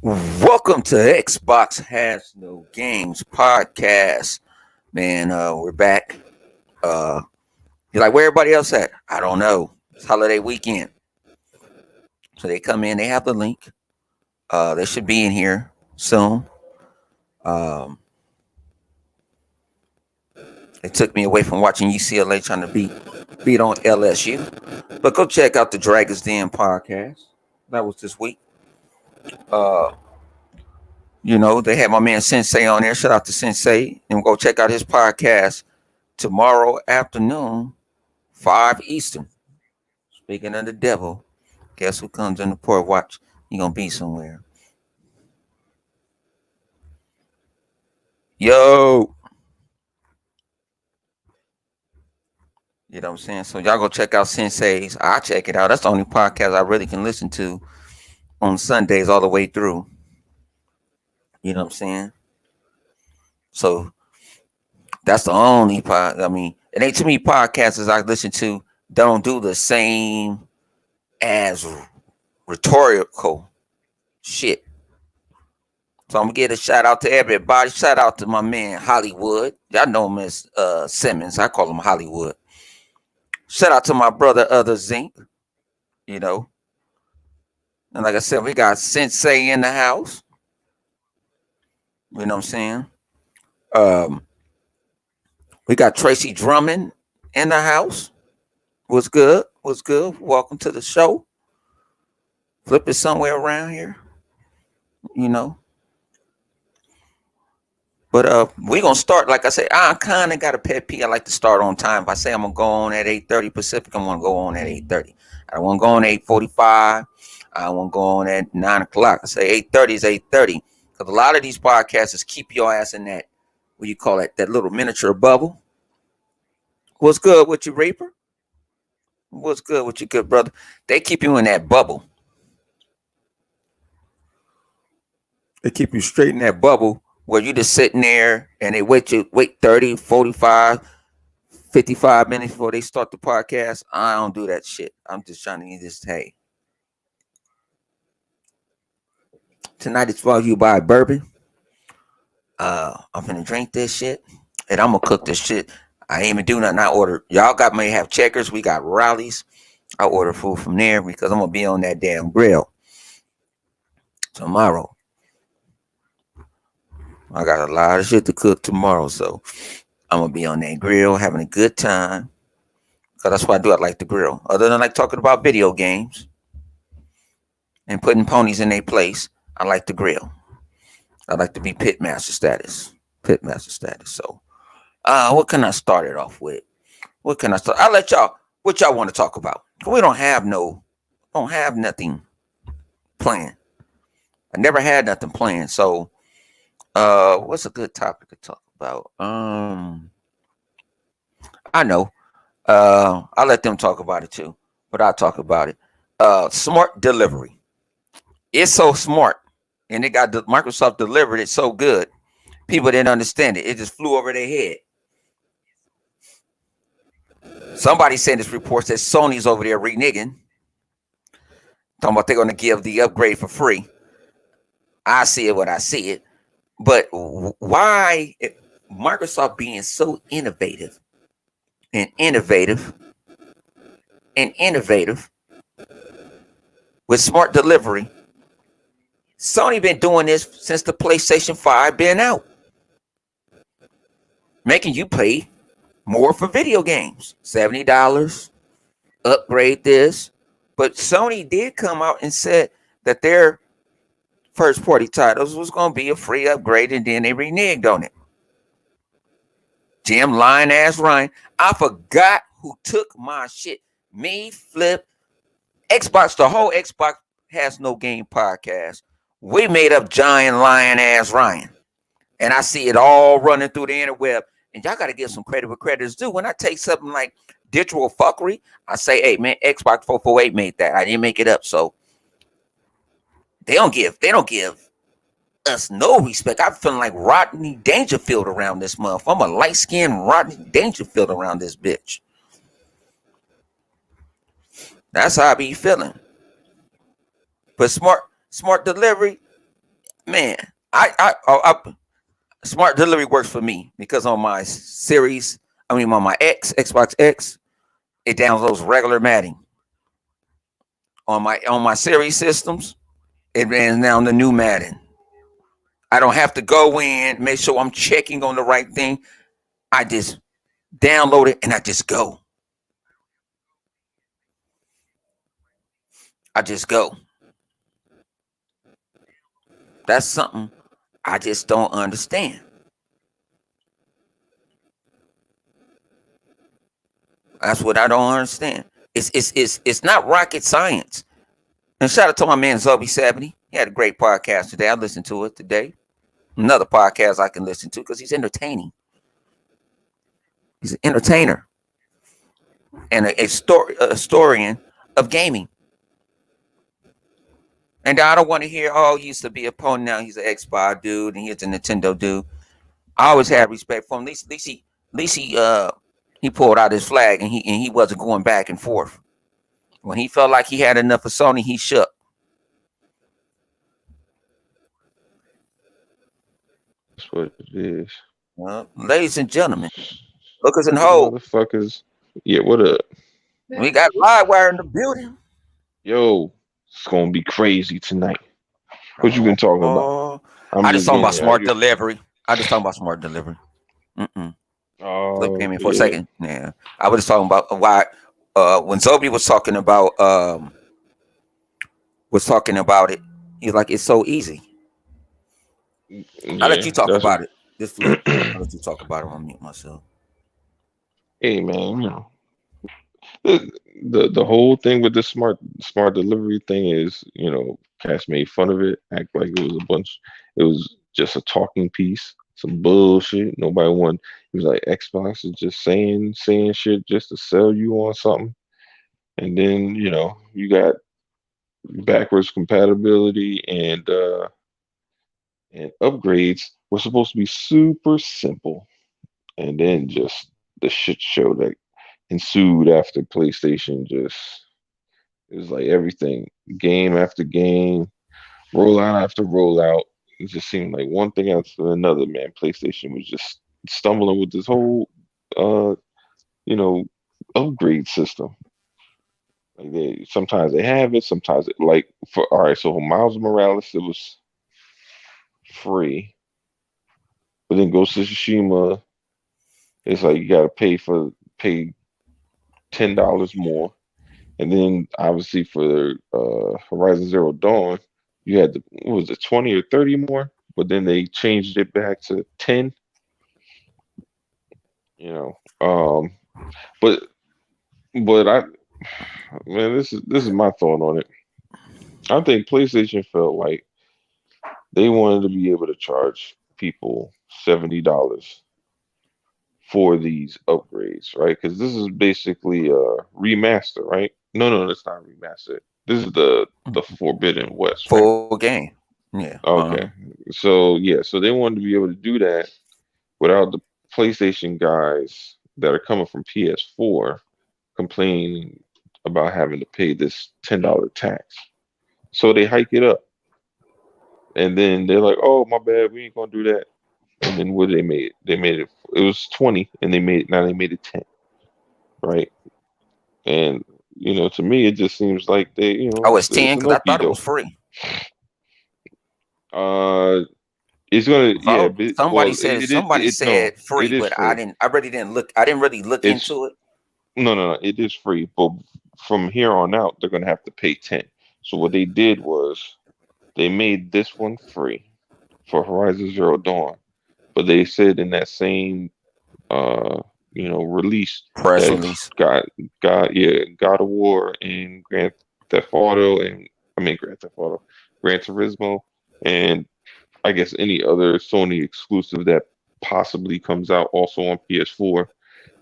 Welcome to Xbox Has No Games podcast. Man, we're back. You're like, where everybody else at? I don't know. It's holiday weekend. So they come in, they have the link. They should be in here soon. Um, they took me away from watching UCLA trying to beat on LSU. But go check out the Dragons Den podcast. That was this week. Uh, they had my man Sensei on there. Shout out to Sensei. And go check out his podcast tomorrow afternoon, 5 Eastern. Speaking of the devil, guess who comes in the port watch? You gonna be somewhere. Yo. You know what I'm saying? So y'all go check out Sensei's. I check it out. That's the only podcast I really can listen to on Sundays all the way through. You know what I'm saying? So that's the only pod. I mean, it ain't too many podcasts I listen to that don't do the same as rhetorical shit. So I'm gonna give a shout out to everybody. Shout out to my man Hollywood. Y'all know him as Simmons. I call him Hollywood. Shout out to my brother Other Zinc. You know. And like I said, we got Sensei in the house. You know what I'm saying? We got Tracy Drummond in the house. What's good? What's good? Welcome to the show. Flip it somewhere around here. You know. But we're going to start, like I said, I kind of got a pet peeve. I like to start on time. If I say I'm going to go on at 8:30 Pacific, I'm going to go on at 8:30. I don't want to go on at 8:45. I want to go on at 9 o'clock. I say 8:30 is 8:30. Because a lot of these podcasts keep your ass in that, what you call it, that little miniature bubble. What's good with you, Reaper? What's good with you, good brother? They keep you in that bubble. They keep you straight in that bubble where you just sitting there and they wait 30, 45, 55 minutes before they start the podcast. I don't do that shit. I'm just trying to get this. Hey, tonight it's brought to you by bourbon. I'm gonna drink this shit and I'm gonna cook this shit. I ain't even do nothing. I ordered. Y'all may have Checkers. We got Rallies. I order food from there because I'm gonna be on that damn grill tomorrow. I got a lot of shit to cook tomorrow, so I'm gonna be on that grill having a good time. Cause that's what I do. I like to grill. Other than like talking about video games and putting ponies in their place, I like to grill. I like to be pitmaster status. So, what can I start it off with? What can I start? I'll let y'all. What y'all want to talk about? We don't have nothing planned. I never had nothing planned. So, what's a good topic to talk about? I know. I'll let them talk about it too, but I'll talk about it. Smart delivery. It's so smart, and Microsoft delivered it so good. People didn't understand it. It just flew over their head. Somebody said this report says Sony's over there reneging, talking about they're going to give the upgrade for free. I see it when I see it, but why Microsoft being so innovative with smart delivery? Sony been doing this since the PlayStation 5 been out, making you pay more for video games, $70, upgrade this. But Sony did come out and said that their first party titles was going to be a free upgrade, and then they reneged on it. Jim lying ass Ryan. I forgot who took my shit. Me, Flip, Xbox, the whole Xbox Has No Game podcast. We made up giant lying ass Ryan. And I see it all running through the interweb. And y'all got to give some credit where credit is due. When I take something like digital fuckery, I say, hey, man, Xbox 448 made that. I didn't make it up. So they don't give us no respect. I'm feeling like Rodney Dangerfield around this month. I'm a light-skinned Rodney Dangerfield around this bitch. That's how I be feeling. But smart delivery, Man, smart delivery works for me because on my series, I mean on my Xbox X, it downloads regular Madden. On my series systems, it runs down the new Madden. I don't have to go in, make sure I'm checking on the right thing. I just download it and I just go. I just go. That's something I just don't understand. That's what I don't understand. It's not rocket science. And shout out to my man Zobi 70. He had a great podcast today. I listened to it today. Another podcast I can listen to because he's entertaining. He's an entertainer and a historian of gaming. And I don't want to hear, oh, he used to be a opponent, now he's an Xbox dude and he's a Nintendo dude. I always had respect for him. At least he pulled out his flag and he wasn't going back and forth. When he felt like he had enough of Sony, he shook. That's what it is. Ladies and gentlemen, lookers and You hoes, motherfuckers. Yeah, what up? we got Livewire in the building. Yo, it's gonna be crazy tonight. What you been talking about? Oh, I'm I just just talking about getting smart delivery. I just talking about smart delivery. Look at me for a yeah. second. Yeah, I was just talking about why when Zobi was talking about it, he's like, it's so easy. I'll let Yeah, you talk that's about it. Just flip. I'll let you talk about it. I'll mute myself. hey man, the whole thing with the smart delivery thing is, cats made fun of it, act like it was just a talking piece, some bullshit. Nobody won. It was like Xbox is just saying shit just to sell you on something. And then, you got backwards compatibility and upgrades were supposed to be super simple. And then just the shit show that ensued after PlayStation just it was like everything, game after game, rollout after rollout. It just seemed like one thing after another, man. PlayStation was just stumbling with this whole uh, you know, upgrade system. Like sometimes they have it, sometimes it like for all right, so Miles Morales it was free, but then Ghost of Tsushima, it's like you gotta pay $10 more. And then obviously for Horizon Zero Dawn, you had what was it, 20 or 30 more, but then they changed it back to 10, you know. But I man, this is my thought on it. I think PlayStation felt like they wanted to be able to charge people $70 for these upgrades, right? Because this is basically a remaster, right? No, that's not remastered. This is the Forbidden West, right? Full game. Yeah. Okay. So yeah, so they wanted to be able to do that without the PlayStation guys that are coming from PS4 complaining about having to pay this $10 tax. So they hike it up. And then they're like, "Oh, my bad, we ain't gonna do that." And then what they made? They made it was 20 and they made it 10, right? And to me it just seems like Oh, it's 10 it's an because I okie thought it was doke. free. Uh it's gonna yeah, Somebody well said it no, it free, is but I free. didn't. I really didn't look. I didn't really look It's into it. no, it is free, but from here on out, they're gonna have to pay 10. So what they did was they made this one free for Horizon Zero Dawn, but they said in that same release Press that release. God of War and Grand Theft Auto and I mean Grand Theft Auto, Gran Turismo, and I guess any other Sony exclusive that possibly comes out also on PS4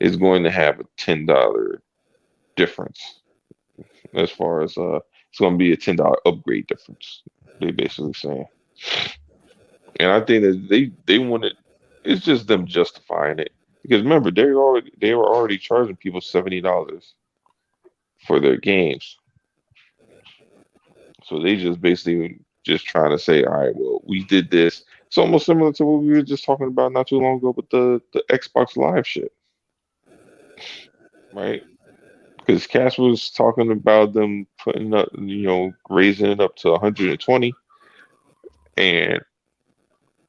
is going to have a $10 difference as far as it's going to be a $10 upgrade difference. They basically saying, and I think that they wanted it's just them justifying it because remember they were already charging people $70 for their games, so they just basically just trying to say, all right, well, we did this. It's almost similar to what we were just talking about not too long ago with the Xbox Live shit, right? Because Cass was talking about them putting up, raising it up to 120, and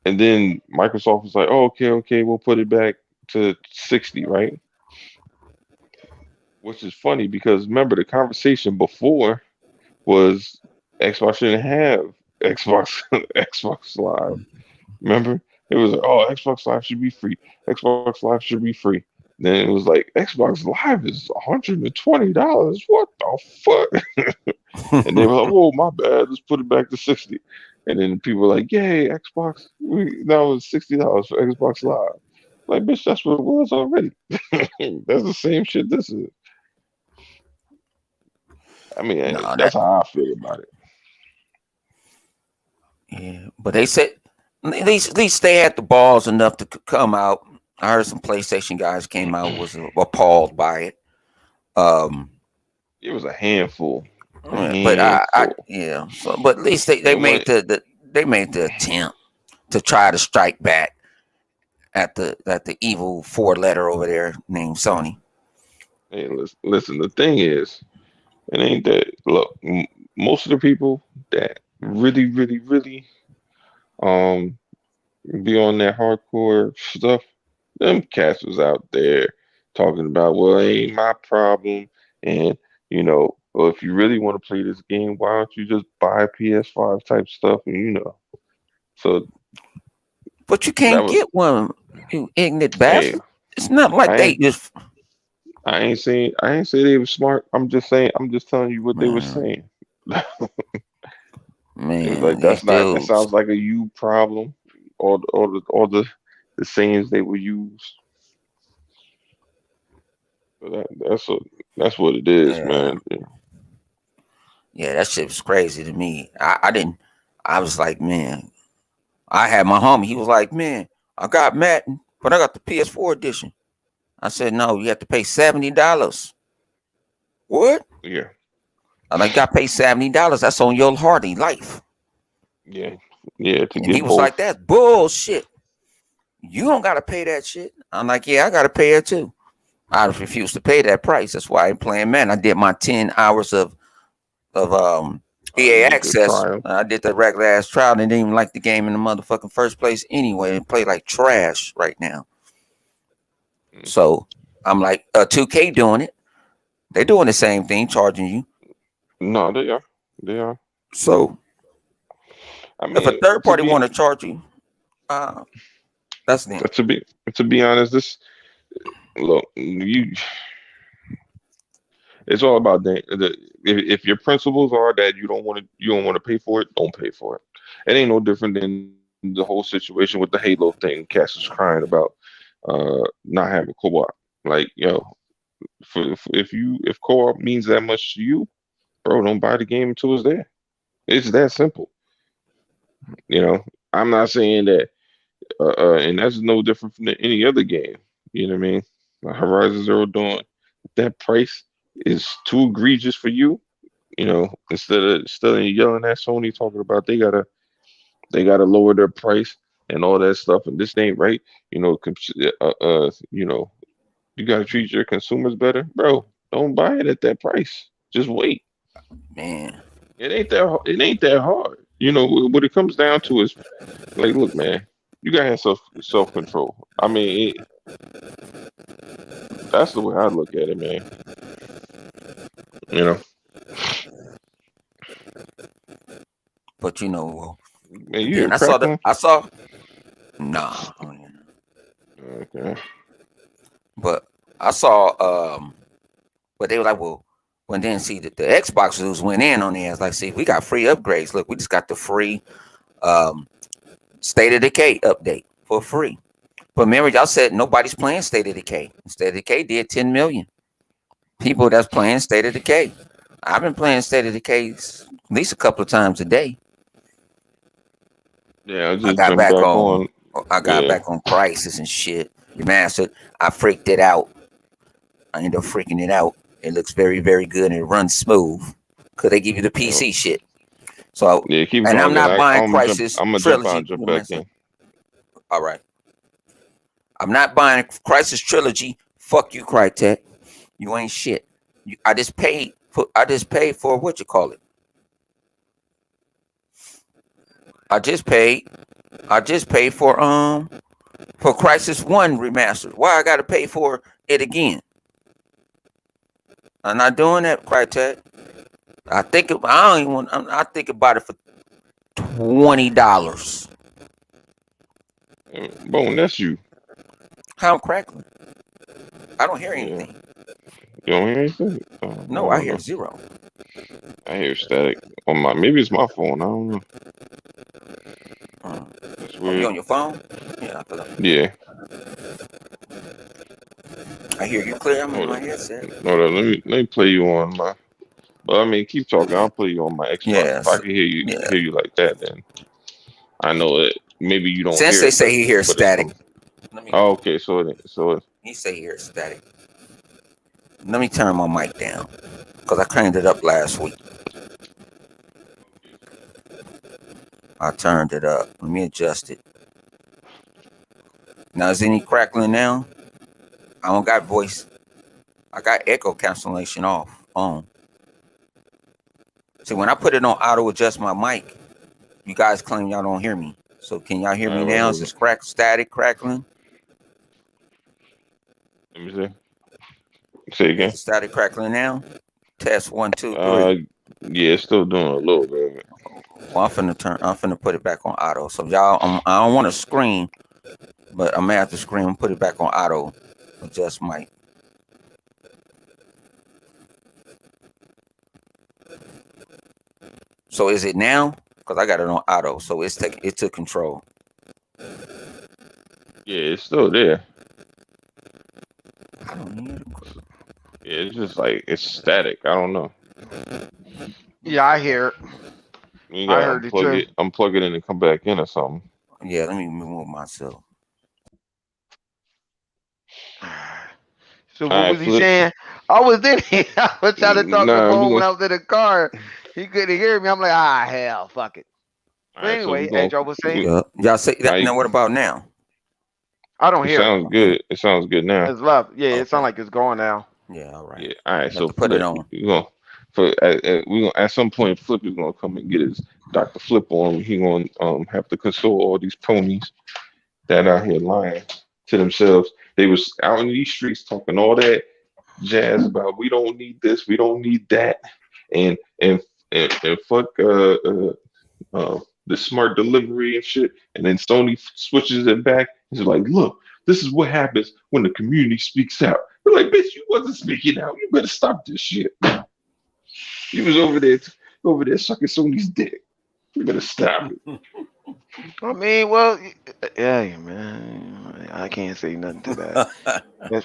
and then Microsoft was like, oh, okay, we'll put it back to 60, right? Which is funny because remember the conversation before was Xbox shouldn't have Xbox Xbox Live. Remember? It was like, oh, Xbox Live should be free. Xbox Live should be free. Then it was like Xbox Live is $120. What the fuck? And they were like, oh, my bad. Let's put it back to 60. And then people were like, yay, Xbox. Now it's $60 for Xbox Live. Like, bitch, that's what it was already. That's the same shit this is. I mean, No, that's that how I feel about it. yeah. But they said at least they had the balls enough to come out. I heard some PlayStation guys came out was appalled by it. Um, It was a handful. A but I handful. yeah. So, but at least they It made went, the attempt to try to strike back at the evil four letter over there named Sony. hey, listen, the thing is, it ain't that. Look, most of the people that really, um, be on that hardcore stuff, them cats was out there talking about, well, it ain't my problem. And, well, if you really want to play this game, why don't you just buy PS5 type stuff? And, so But you that can't was, get one, you ignorant hey, bastard. It's not like I they ain't, just I ain't say they were smart. I'm just telling you what they were man, saying. It's man, like these that dudes. sounds like a you problem. All the sayings they would use. But that's what it is, Yeah, man. yeah, that shit was crazy to me. I didn't. I was like, man. I had my homie. He was like, man, I got Madden, but I got the PS4 edition. I said, no, you have to pay $70. What? Yeah, I like, got paid $70. That's on your hardy life. yeah, yeah. To And he get was like, both. that's bullshit. You don't gotta pay that shit. I'm like, yeah, I gotta pay it too. I refused to pay that price. That's why I'm playing man. I did my 10 hours of EA You did the access. trial. I did the regular ass trial and didn't even like the game in the motherfucking first place anyway. And play like trash right now. Mm. So I'm like, 2K doing it. They're doing the same thing, charging you. No, they are. They are. So I if a mean, third to party be want to charge you, uh, that's them. to be to be honest, this look you. It's all about if your principles are that you don't want to pay for it, don't pay for it. It ain't no different than the whole situation with the Halo thing. Cass was crying about not having co-op. Like, if co-op means that much to you, bro, don't buy the game until it's there. It's that simple. You know, I'm not saying that, and that's no different from any other game. You know what I mean? Horizon Zero Dawn, if that price is too egregious for you, instead of yelling at Sony talking about they gotta lower their price and all that stuff, and this ain't right. You gotta treat your consumers better, bro. Don't buy it at that price. Just wait. Man, It ain't that hard. What it comes down to is like, look, man, you gotta have self control. I mean, that's the way I look at it, man. You know, but man, you then hear crackling? I saw nah, Okay. but I saw but they were like, well, when then see the Xbox dudes went in on there. It's like, see, we got free upgrades. Look, we just got the free um State of Decay update for free. But remember, y'all said nobody's playing State of Decay. State of Decay did 10 million people that's playing State of Decay. I've been playing State of Decay at least a couple of times a day. Yeah, I I just got jumped back back on. on. I got Yeah. back on Crisis and shit. You mastered. I freaked it out. I ended up freaking it out. It looks very, very good and it runs smooth because they give you the Yeah. PC shit. So, Yeah, keep and I'm going. Then not buying I'm Crisis gonna jump out Trilogy. and jump You know what I'm back saying? in. All right. I'm not buying Crisis Trilogy. Fuck you, Crytek. You ain't shit. I just paid for what you call it. I just paid for Crisis 1 remastered. Why I gotta pay for it again? I'm not doing that, Crytek. I don't even want. I think about it for $20. Bone, that's you. How I'm crackling? I don't hear Yeah. anything. You don't hear anything? I No, I don't hear know. zero. I hear static on my. Maybe it's my phone. I don't know. That's Oh, you weird. on your phone? Yeah, Yeah. I hear you clear. I'm in Hold my up. headset. Hold up. Let me play you on my. But I mean, keep talking. I'll play you on my Xbox. If I Yes. can hear Yeah. you like that, then I know it. Maybe you don't hear Sensei it, say he hears but it's static. coming. Let me. Oh, okay. So He say he hears static. Let me turn my mic down because I cleaned it up last week. I turned it up. Let me adjust it. Now is any crackling now? I don't got voice. I got echo cancellation off on. See, when I put it on auto adjust my mic, you guys claim y'all don't hear me. So can y'all hear all right, me wait, now? Is hold this up. static crackling? Let me see. Say Is again. it static crackling now? Test 1, 2, 3. Uh, yeah, it's still doing a little bit of it. Well, I'm finna put it back on auto. So y'all, I don't want to scream, but I'm gonna have to scream and put it back on auto. Adjust mic. So is it now? Because I got it on auto, so it took control. Yeah, it's still there. I don't hear Yeah, it's just like it's static. I don't know. Yeah, I hear it. You I gotta heard it too. unplug it in and come back in or something. Yeah, let me remove myself. So All what right, was he flip. saying? I was in here. I was trying to talk to Nah, we Bo when gonna. I was in the car. He couldn't hear me. I'm like, ah, hell, fuck it. All But right, so we anyway, gonna. as y'all was saying, We, Yeah, y'all say all that. right, Now what about now? I don't it hear it. sounds good. It sounds good now. It's love. Yeah, it sounds Okay. like it's going now. Yeah. All right. Yeah. All right. I have So to put it flip. on. We gonna. We gonna at some point flip is gonna come and get his Dr. Flip on. He gonna have to console all these ponies that out here lying to themselves. They was out in these streets talking all that jazz about we don't need this, we don't need that, and and fuck the smart delivery and shit. And then Sony switches it back. He's like, look, this is what happens when the community speaks out. We're like, bitch, you wasn't speaking out. You better stop this shit. You was over there sucking Sony's dick. You better stop it. I mean, well, yeah, man. I can't say nothing to that.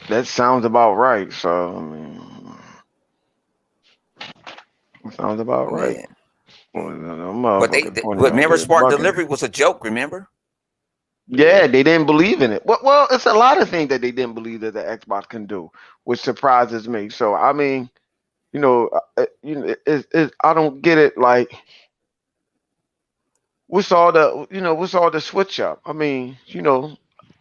That sounds about right. So I mean, it sounds about right. Yeah. Well, no But motherfuckers pointing but out remember, there smart bugging. delivery was a joke. Remember? Yeah. Yeah, they didn't believe in it. Well, it's a lot of things that they didn't believe that the Xbox can do, which surprises me. So I mean, I don't get it. Like, what's all the switch up? I mean,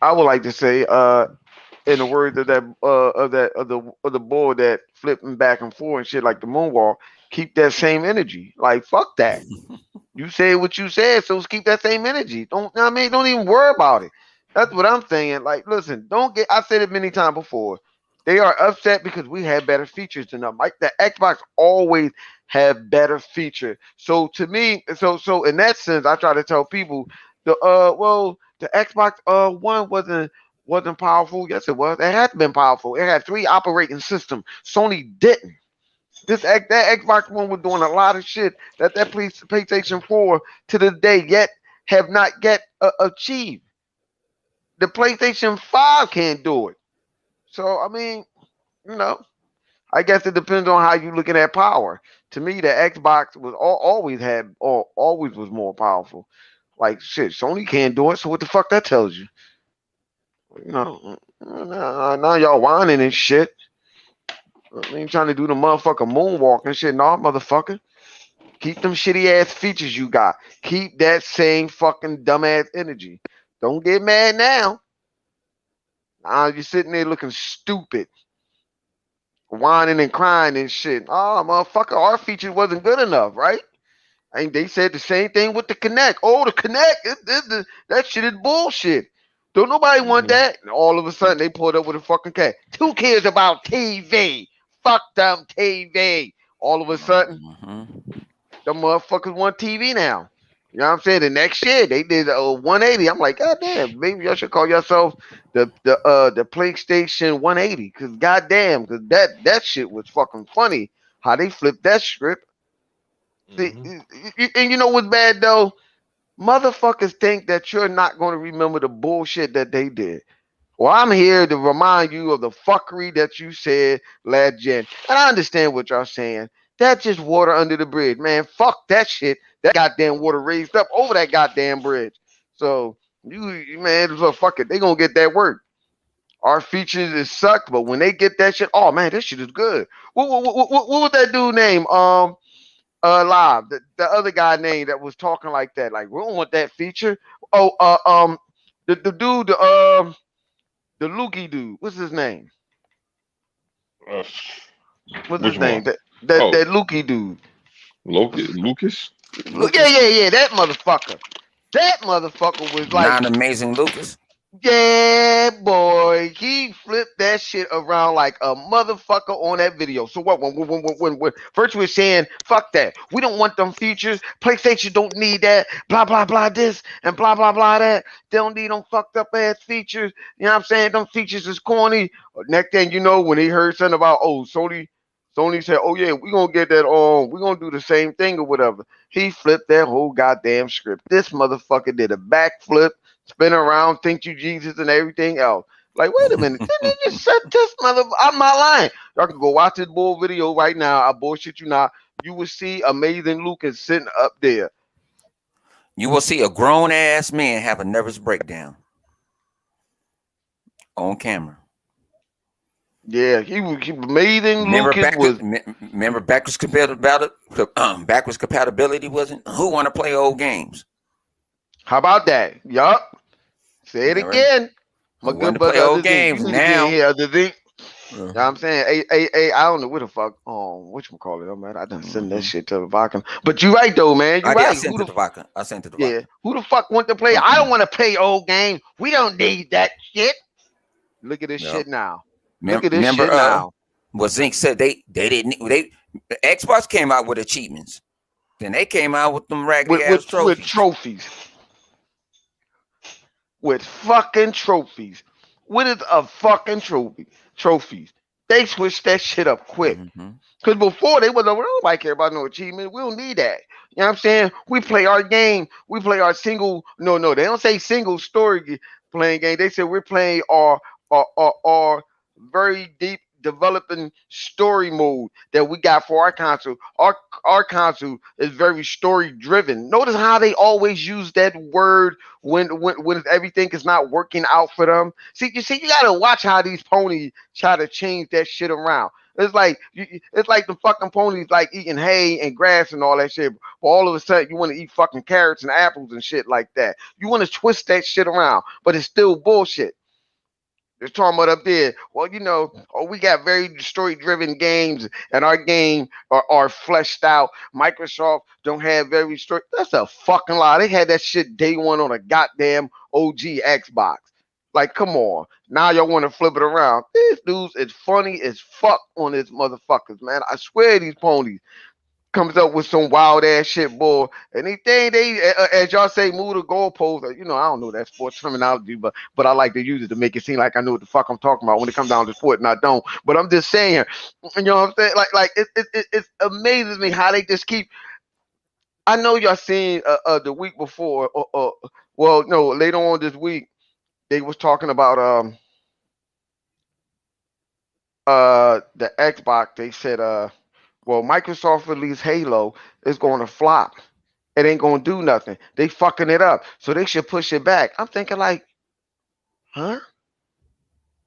I would like to say, in the words of the board that flipping back and forth and shit like the moonwalk, keep that same energy. Like, fuck that. You said what you said, so keep that same energy. Don't even worry about it. That's what I'm saying. Like, listen, don't get. I said it many times before. They are upset because we have better features than them. Like the Xbox always have better features. So to me, so in that sense, I try to tell people the Xbox One wasn't powerful. Yes, it was. It had been powerful. It had 3 operating systems. Sony didn't. That Xbox One was doing a lot of shit that PlayStation 4 to this day yet have not yet achieved. The PlayStation 5 can't do it. So I mean, you know, I guess it depends on how you looking at power. To me, the Xbox was always was more powerful. Like shit, Sony can't do it. So what the fuck that tells you? Now y'all whining and shit. I ain't trying to do the motherfucker moonwalk and shit. No, motherfucker. Keep them shitty ass features you got. Keep that same fucking dumbass energy. Don't get mad now. You're sitting there looking stupid, whining and crying and shit. Oh, motherfucker, our feature wasn't good enough, right? And they said the same thing with the Connect. Oh, the Connect, that shit is bullshit. Don't nobody want Mm-hmm. that. And all of a sudden, they pulled up with a fucking cat. Who cares about TV? Fuck them TV. All of a sudden, Mm-hmm. the motherfuckers want TV now. You know what I'm saying? The next year they did a 180. I'm like, God damn, maybe y'all should call yourself the PlayStation 180. Cause goddamn, cause that shit was fucking funny. How they flipped that script. See, Mm-hmm. and you know what's bad though? Motherfuckers think that you're not going to remember the bullshit that they did. Well, I'm here to remind you of the fuckery that you said last gen. And I understand what y'all saying. That's just water under the bridge, man. Fuck that shit. That goddamn water raised up over that goddamn bridge. So man, so fuck it. They gonna get that work. Our features is sucked, but when they get that shit, oh man, this shit is good. What was that dude name? Live. The other guy name that was talking like that. Like, we don't want that feature. Oh, the dude, the Lukey dude. What's his name? Uh, What's his which name? one? That Oh, Lukey dude. Lucas. Lucas, Yeah. That motherfucker. That motherfucker was like, non-amazing Lucas. yeah, boy, he flipped that shit around like a motherfucker on that video. So what? When first we were saying, fuck that. We don't want them features. PlayStation don't need that. Blah blah blah this and blah blah blah that. They don't need them fucked up ass features. You know what I'm saying? Them features is corny. Next thing you know, when he heard something about Sony said, oh yeah, we gonna get that on. We gonna do the same thing or whatever. He flipped that whole goddamn script. This motherfucker did a backflip, spin around, think you Jesus and everything else. Like, wait a minute, didn't he just set this mother? I'm not lying. Y'all can go watch this bull video right now. I bullshit you not. You will see amazing Lucas sitting up there. You will see a grown ass man have a nervous breakdown on camera. Yeah, he amazing Lucas was. Remember backwards compatibility wasn't. Who want to play old games? How about that? Yup. Say it Remember? again. My Who want good to play brother, old other thing. You games need to get in now? here, other thing. You know Uh, what I'm saying? I don't know what the fuck. Whatchamacallit. Oh man, I done send that mhm. shit to the vodka. But you right though, man. You I did. I right. sent it to Vodka. I sent it to Yeah. Vodka. Who the fuck want to play? I don't want to play old game. We don't need that shit. Look at this Yeah. shit now. Look at this Remember, shit now. what Zink said they didn't the Xbox came out with achievements. Then they came out with them raggedy With ass with with trophies. trophies. With fucking trophies. What is a fucking trophy? Trophies. They switched that shit up quick. Mm-hmm. Because before they was like, we don't like care about no achievement. We don't need that. You know what I'm saying? We play our game. We play our single. No, they don't say single story playing game. They say we're playing our very deep developing story mode that we got for our console. Our console is very story driven. Notice how they always use that word when everything is not working out for them. You gotta watch how these ponies try to change that shit around. It's like the fucking ponies like eating hay and grass and all that shit. But all of a sudden you want to eat fucking carrots and apples and shit like that. You want to twist that shit around, but it's still bullshit. They're talking about up there. Well, we got very story-driven games, and our game are fleshed out. Microsoft don't have very story. That's a fucking lie. They had that shit day one on a goddamn OG Xbox. Like, come on. Now y'all want to flip it around. These dudes is funny as fuck on these motherfuckers, man. I swear these ponies comes up with some wild ass shit, boy. Anything as y'all say, move the goalpost. I don't know that sports terminology, but I like to use it to make it seem like I know what the fuck I'm talking about when it comes down to sport, and I don't. But I'm just saying, you know what I'm saying? It amazes me how they just keep. I know y'all seen the week before, well, no, later on this week they was talking about the Xbox. They said well, Microsoft released Halo is going to flop. It ain't going to do nothing. They fucking it up. So they should push it back. I'm thinking like, huh?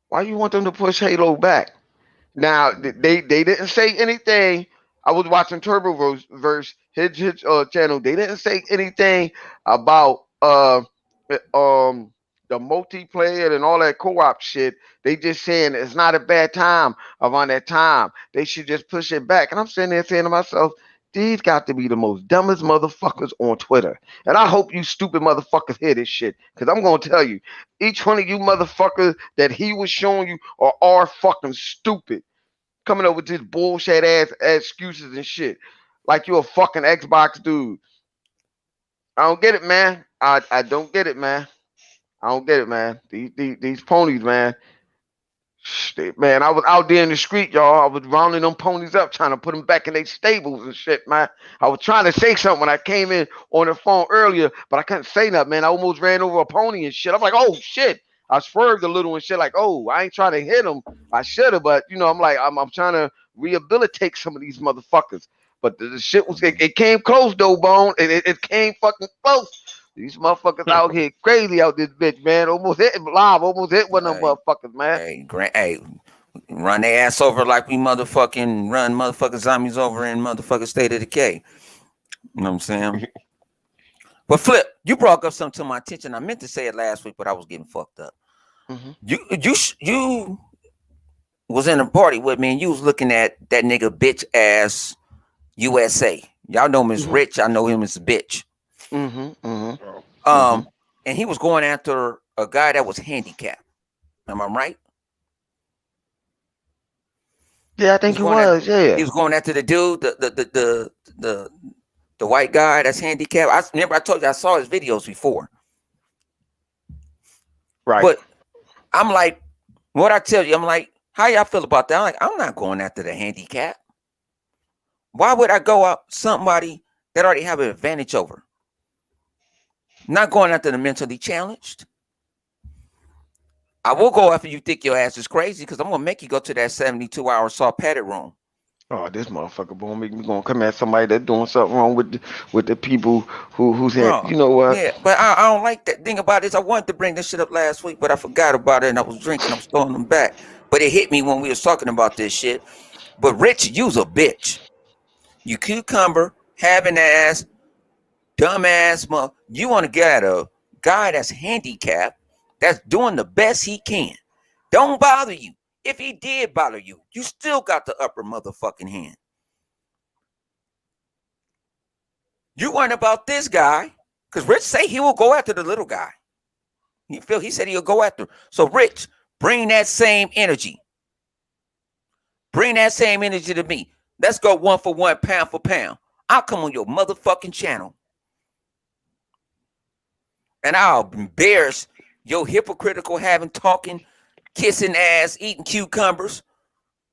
Why you want them to push Halo back? Now, they didn't say anything I was watching Turboverse his channel. They didn't say anything about the multiplayer and all that co-op shit. They just saying it's not a bad time around that time. They should just push it back. And I'm sitting there saying to myself, these got to be the most dumbest motherfuckers on Twitter. And I hope you stupid motherfuckers hear this shit. Because I'm going to tell you, each one of you motherfuckers that he was showing you are fucking stupid. Coming up with this bullshit ass excuses and shit. Like you're a fucking Xbox dude. I don't get it, man. I don't get it, man. I don't get it, man. These ponies, man. Man, I was out there in the street, y'all. I was rounding them ponies up, trying to put them back in their stables and shit, man. I was trying to say something when I came in on the phone earlier, but I couldn't say nothing, man. I almost ran over a pony and shit. I'm like, oh shit. I swerved a little and shit, like, oh, I ain't trying to hit him. I should have, but I'm like, I'm trying to rehabilitate some of these motherfuckers. But the shit was, it came close though, Bone. It came fucking close. These motherfuckers out here crazy out this bitch, man. Almost hit live, almost hit one of them motherfuckers, man. Hey, run their ass over like we motherfucking run motherfucking zombies over in motherfucking State of Decay. You know what I'm saying? But Flip, you brought up something to my attention. I meant to say it last week, but I was getting fucked up. Mm-hmm. You was in a party with me, and you was looking at that nigga bitch ass USA. Y'all know him as Rich. I know him as a bitch. And he was going after a guy that was handicapped. Am I right? Yeah, I think he was. Yeah, he was going after the dude, the white guy that's handicapped. I remember I told you I saw his videos before. Right. But I'm like, what I tell you, I'm like, how y'all feel about that? I'm like, I'm not going after the handicap. Why would I go up somebody that already have an advantage over? Not going after the mentally challenged. I will go after you think your ass is crazy because I'm gonna make you go to that 72-hour saw padded room. Oh, this motherfucker gonna make me gonna come at somebody that's doing something wrong with the people who's had, you know what? Yeah, but I don't like that thing about this. I wanted to bring this shit up last week, but I forgot about it and I was drinking. I was throwing them back. But it hit me when we was talking about this shit. But Rich, you's a bitch. You cucumber, having ass, dumbass, you want to get at a guy that's handicapped, that's doing the best he can. Don't bother you. If he did bother you, you still got the upper motherfucking hand. You weren't about this guy, because Rich say he will go after the little guy. He said he'll go after. So Rich, bring that same energy. Bring that same energy to me. Let's go 1 for 1, pound for pound. I'll come on your motherfucking channel. And I'll embarrass your hypocritical having, talking, kissing ass, eating cucumbers.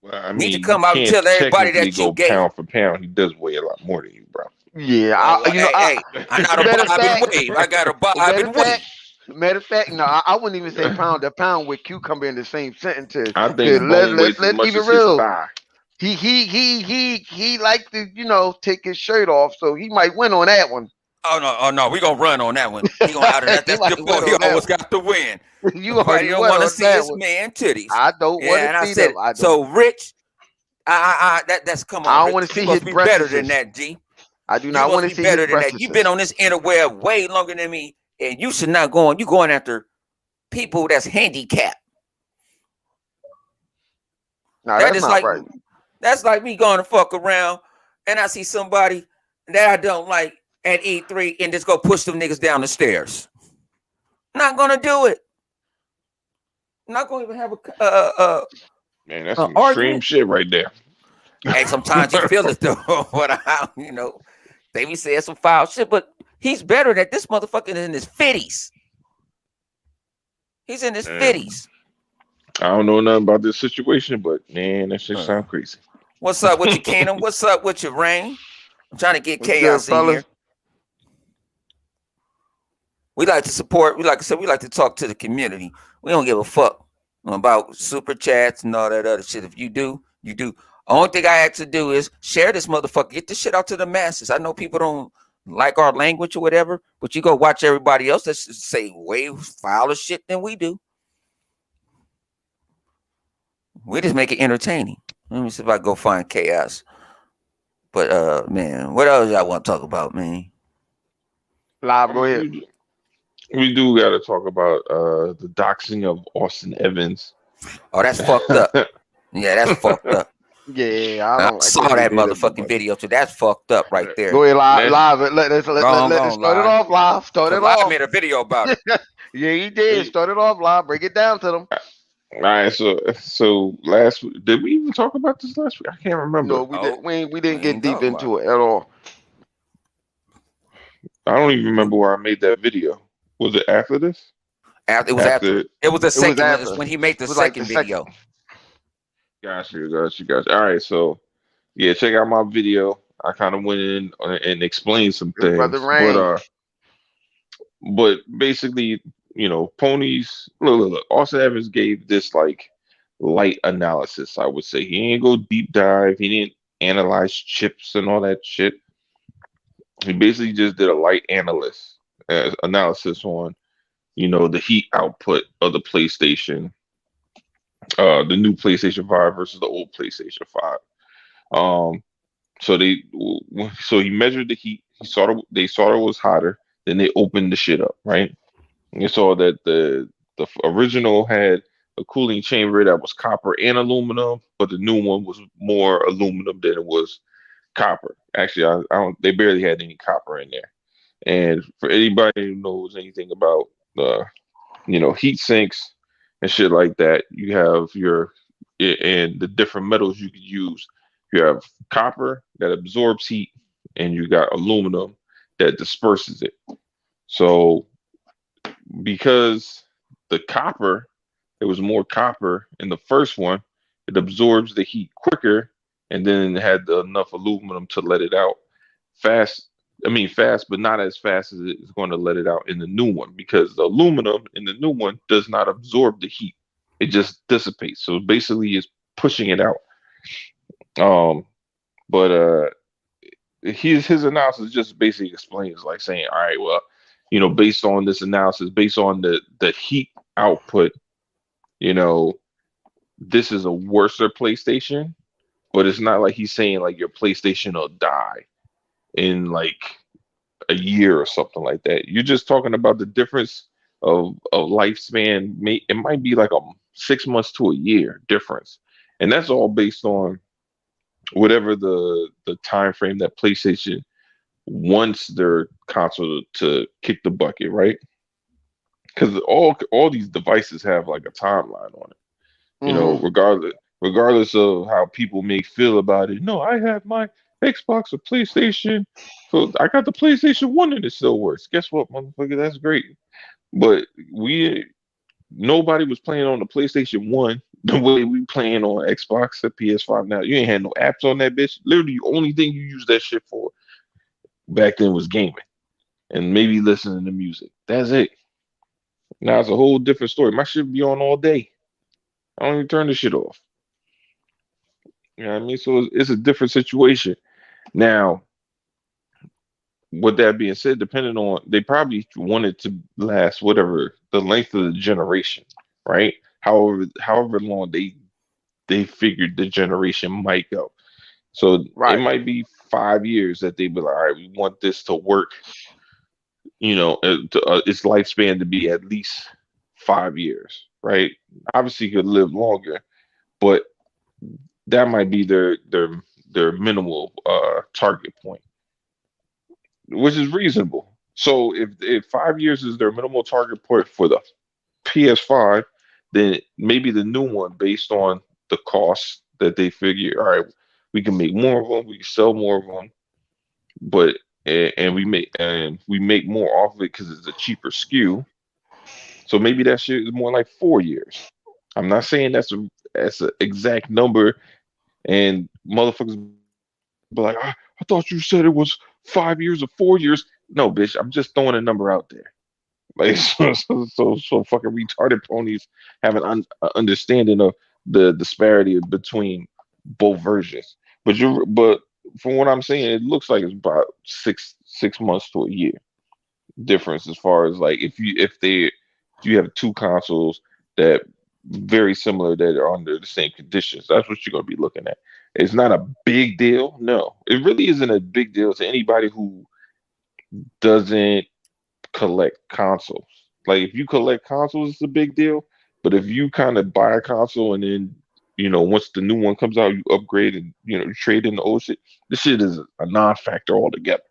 Well, I mean, need to come out and tell everybody that you gay. Pound for pound, he does weigh a lot more than you, bro. Yeah, I'm not a bobbing wave. I got a bobbing wave. Matter of fact, no, I wouldn't even say pound to pound with cucumber in the same sentence. I think let's keep it real. He like to take his shirt off, so he might win on that one. Oh no, we gonna run on that one. He gonna out of that. That's the boy. He always got to win. You already don't want to see his man titties. I don't want to see them. So Rich, that's come on. I don't want to see his breasts. Be better than that, G. I do not want to see better than that. You've been on this interweb way longer than me, and you should not go on. You going after people that's handicapped. No, that's not right. That's like me going to fuck around, and I see somebody that I don't like at E3 and just go push them niggas down the stairs. Not gonna do it. Not gonna even have a man, that's some extreme shit right there. Hey, sometimes you feel it though. But they be saying some foul shit, but he's better than this motherfucker in his 50s. He's in his 50s. I don't know nothing about this situation, but man, that shit sound crazy. What's up with your Kingdom? What's up with your Rain? I'm trying to get chaos in here. We like to support. Like I said, we like to talk to the community. We don't give a fuck about super chats and all that other shit. If you do, you do. Only thing I have to do is share this motherfucker. Get this shit out to the masses. I know people don't like our language or whatever, but you go watch everybody else that say way fouler shit than we do. We just make it entertaining. Let me see if I go find chaos. But man, what else y'all want to talk about, man? Live, I go mean, ahead. we do got to talk about the doxing of Austin Evans. Oh, that's fucked up. Yeah, that's fucked up. Yeah, I I don't like saw that they that did it, motherfucking but video too. That's fucked up right go there. ahead, live, That's live. Go on, go Let it on, start it live. off, live. Start Cause it live off. made a video about it. Yeah, he did. Start it off, live. Break it down to them. all right. So last week, did we even talk about this last week? I can't No, remember. we did. Oh, We we didn't get ain't deep talking about into it. it at all. I don't even We, remember where I made that video. Was it after this? after, it was after. After, It was the It was second one. It's after. when he made It the was like the second second. video. got you. All right. So yeah, check out my video. I kind of went in and explained some His brother things, but Rain. basically, ponies. Look. Austin Evans gave this like light analysis. I would say he didn't go deep dive. He didn't analyze chips and all that shit. He basically just did a light analysis on the heat output of the PlayStation, the new PlayStation 5 versus the old PlayStation 5. Um, so he measured the heat. They saw it was hotter. Then they opened the shit up, right? And you saw that the original had a cooling chamber that was copper and aluminum, but the new one was more aluminum than it was copper. Actually, I don't. They barely had any copper in there. And for anybody who knows anything about heat sinks and shit like that, you have and the different metals you could use. You have copper that absorbs heat, and you got aluminum that disperses it. So because the copper, there was more copper in the first one, it absorbs the heat quicker, and then it had enough aluminum to let it out fast. I mean, fast, but not as fast as it's going to let it out in the new one because the aluminum in the new one does not absorb the heat. It just dissipates. So basically, it's pushing it out. Um, but his analysis just basically explains like saying, all right, well, based on this analysis, based on the heat output, you know, this is a worser PlayStation, but it's not like he's saying like your PlayStation will die in like a year or something like that. You're just talking about the difference of lifespan. It might be like a 6 months to a year difference, and that's all based on whatever the time frame that PlayStation wants their console to kick the bucket, right? Because all these devices have like a timeline on it. Mm-hmm. Regardless of how people may feel about it. No, I have my Xbox or PlayStation. So I got the PlayStation 1 and it still works. Guess what, motherfucker? That's great. But nobody was playing on the PlayStation 1 the way we playing on Xbox or PS5 now. You ain't had no apps on that bitch. Literally, the only thing you use that shit for back then was gaming and maybe listening to music. That's it. Now it's a whole different story. My shit be on all day. I don't even turn the shit off. You know what I mean? So it's a different situation. Now, with that being said, depending on they probably wanted to last whatever the length of the generation, right? However long they figured the generation might go. So it Right. might be 5 years that they be like, all right, we want this to work, its lifespan to be at least 5 years, right? Obviously, you could live longer, but that might be their minimal target point, which is reasonable. So if 5 years is their minimal target point for the PS5, then maybe the new one, based on the cost that they figure, all right, we can make more of them, we can sell more of them, but and we make more off of it because it's a cheaper SKU. So maybe that shit is more like 4 years. I'm not saying that's an exact number, and motherfuckers be like, I thought you said it was 5 years or 4 years. No, bitch, I'm just throwing a number out there. Like so fucking retarded ponies have an understanding of the disparity between both versions. But from what I'm saying, it looks like it's about six months to a year difference as far as like if you have two consoles that very similar that are under the same conditions. That's what you're gonna be looking at. It's not a big deal. No, it really isn't a big deal to anybody who doesn't collect consoles. Like if you collect consoles, it's a big deal. But if you kind of buy a console and then once the new one comes out, you upgrade and you trade in the old shit. This shit is a non-factor altogether.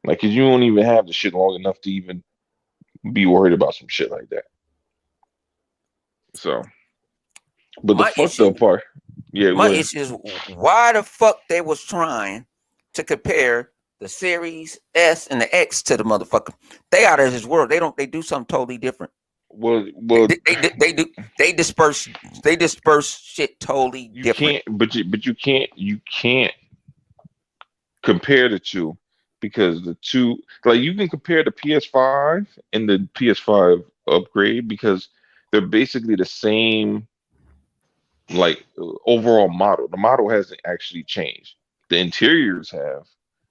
Like, 'cause you don't even have the shit long enough to even be worried about some shit like that. So, but the My fucked issue, up part, yeah, my go ahead. issue is why the fuck they was trying to compare the Series S and the X to the motherfucker. They out of this world. They do something totally different. Well, They well, they, they, they do they disperse shit totally you different. can't, but you can't compare the two because the two, like, you can compare the PS5 and the PS5 upgrade because they're basically the same, like, overall model. The model hasn't actually changed. The interiors have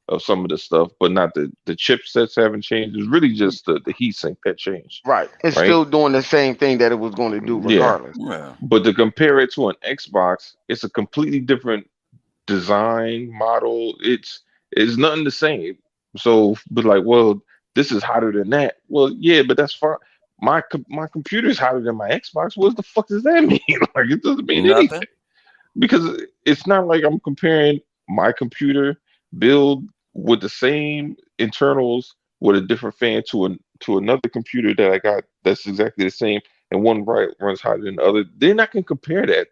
of some of the stuff, but not the chipsets haven't changed. It's really just the heat sink that changed, Right. It's right? still doing the same thing that it was going to do Yeah. regardless. Yeah. But to compare it to an Xbox, it's a completely different design model. It's nothing the same. So, but like, well, this is hotter than that. Well, yeah, but that's fine. My computer's hotter than my Xbox. What the fuck does that mean? Like, it doesn't mean anything Nothing. because it's not like I'm comparing my computer build with the same internals with a different fan to another computer that I got that's exactly the same, and one runs hotter than the other. They're not gonna compare that.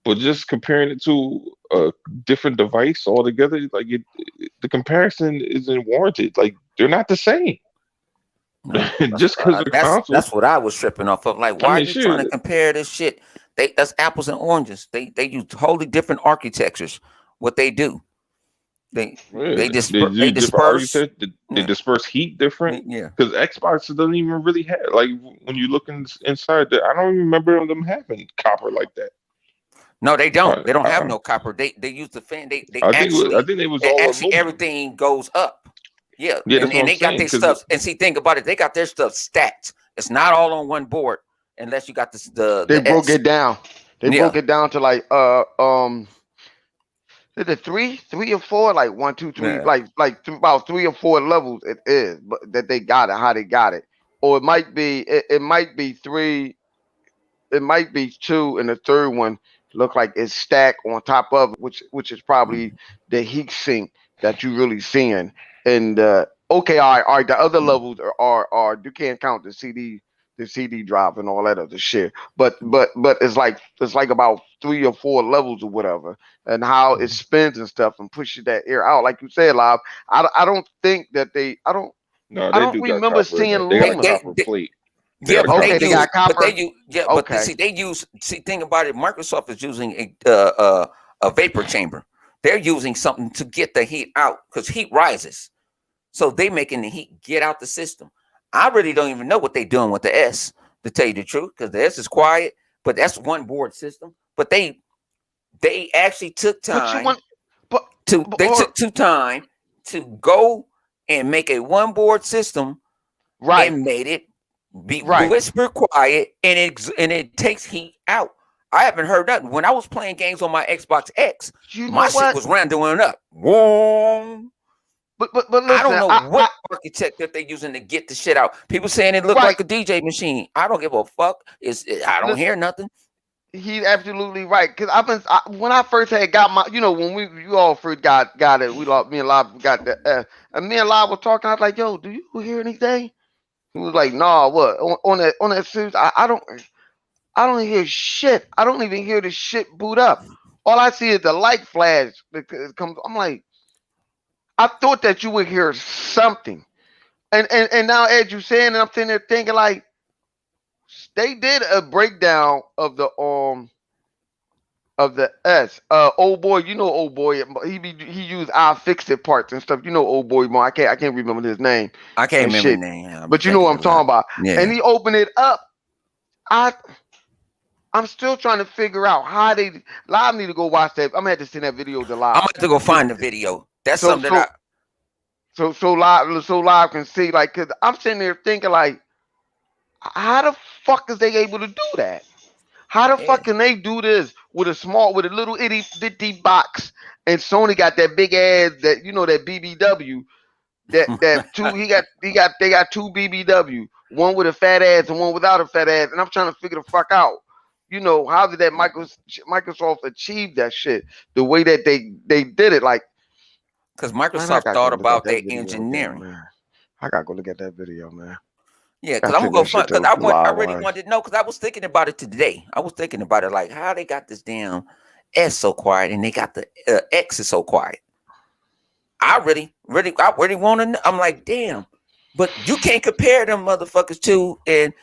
But just comparing it to a different device altogether, like the comparison isn't warranted. Like, they're not the same. No, Just because they're consoles. that's what I was tripping off of. Like, I why are mean, you trying to shit. compare this shit? That's apples and oranges. They use totally different architectures. What they do, they Yeah, they they disperse. do They different disperse. architecture. They Yeah, disperse heat different yeah. because Xbox doesn't even really have, like, when you look inside there. I don't even remember them having copper like that. No, they don't. Uh, They don't have uh, no copper. They use the fan. They I actually think they was all aluminum. everything goes up. Yeah, Yeah, that's what and I'm they got saying. their Because stuff. And see, think about it. They got their stuff stacked. It's not all on one board unless you got They the broke S. it down. They Yeah, broke it down to like is it three or four? Like one, two, three, yeah. about 3 or 4 levels it is, but that they got it, how they got it. Or it might be three, it might be two, and the third one look like it's stacked on top of it, which is probably the heat sink that you really seeing. And okay, all right, the other levels are you can't count the CD drive and all that other shit. But it's like about 3 or 4 levels or whatever, and how it spins and stuff and pushes that air out. Like you said, Live. I don't think that no, I they don't do got remember copper in seeing there. They got a aluminum. copper plate. They Yeah, got a but copper Okay, they got plate. copper. but Okay. see, think about it. Microsoft is using a vapor chamber. They're using something to get the heat out because heat rises. So they making the heat get out the system. I really don't even know what they're doing with the S, to tell you the truth, because the S is quiet, but that's one board system. But they actually took But you time want, but, to but they took two time to go and make a one board system right, and made it be right. whisper quiet and it takes heat out. I haven't heard nothing. When I was playing games on my Xbox X, You know my shit what? was randoming up. Whoa. But I don't listen, know I what architect that they're using to get the shit out. People saying it looked right. like a DJ machine. I don't give a fuck. I don't Listen, hear nothing. he's absolutely right. Cause when I first had got my, when you all first got it, me and Live got the, and me and Live was talking. I was like, yo, do you hear anything? He was like, nah, what on that series? I don't hear shit. I don't even hear the shit boot up. All I see is the light flash that comes. I'm like, I thought that you would hear something. And now as you saying, I'm sitting there thinking like they did a breakdown of the S. Old boy, old boy. He used I fix it parts and stuff. Old boy more. I can't remember his name I can't and remember the shit. name. I'll be But you know thinking what I'm of that. talking about. And Yeah. he opened it up. I I'm still trying to figure out how they live need to go watch that. I'm gonna have to send that video to I'm live. gonna have to go find the video. That's So something that so so live can see like cause I'm sitting there thinking like how the fuck is they able to do that? How the Yeah. fuck can they do this with a little itty bitty box, and Sony got that big ass that that BBW that two they got two BBW, one with a fat ass and one without a fat ass, and I'm trying to figure the fuck out. How did that Microsoft achieve that shit the way that they did it? Like, Because man, I Microsoft gotta go thought look at about that their video again, engineering. man. I gotta go look at that video, man. Yeah, because Gotta I'm take gonna go that find shit because to I live really wire. wanted to know because I was thinking about it today. I was thinking about it like how they got this damn S so quiet and they got the X is so quiet. I really want to know. I'm like, damn, but you can't compare them motherfuckers to and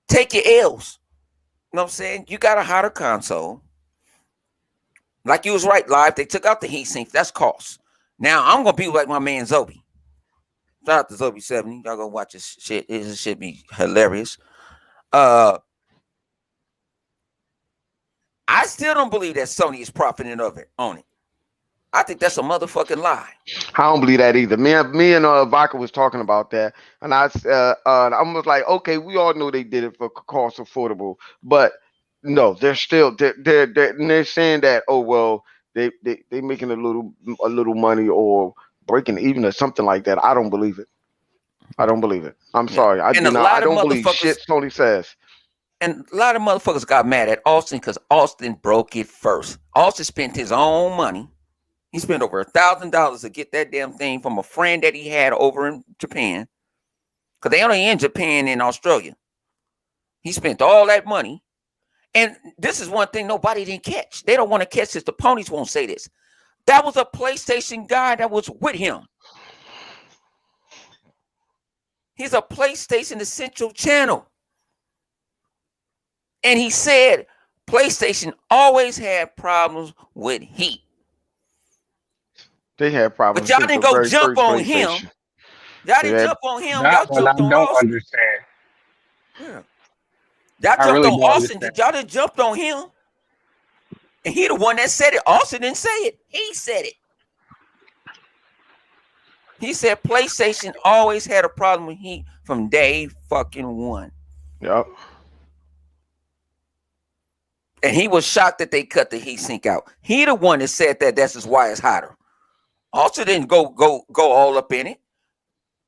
take your L's. You know what I'm saying? You got a hotter console. Like you was right, live. They took out the heat sink. That's cost. Now I'm gonna be like my man Zobi. Shout out to Zobi 70. Y'all go watch this shit. It should be hilarious. I still don't believe that Sony is profiting on it. I think that's a motherfucking lie. I don't believe that either. Me and Vodka was talking about that, and I was like, okay, we all know they did it for cost affordable, but no, they're still they're saying that, oh well, they making a little money or breaking even or something like that. I don't believe it. I don't believe it. I'm Yeah. sorry. I And do a not. I lot of don't believe motherfuckers shit Sony says. and a lot of motherfuckers got mad at Austin because Austin broke it first. Austin spent his own money. He spent over $1,000 to get that damn thing from a friend that he had over in Japan. Because they only in Japan and Australia. He spent all that money. And this is one thing nobody didn't catch. They don't want to catch this. The ponies won't say this. That was a PlayStation guy that was with him. He's a PlayStation Essential channel. And he said PlayStation always had problems with heat. They had problems But y'all since didn't the go very jump first on him. PlayStation. Y'all They didn't had jump on him. Y'all That one I jumped on don't Austin. understand. Yeah. Y'all I jumped really on don't Austin. understand. Y'all didn't jump on him. And he the one that said it. Austin didn't say it. He said it. He said PlayStation always had a problem with heat from day fucking one. Yep. And he was shocked that they cut the heat sink out. He the one that said that that's just why it's hotter. Austin didn't go all up in it.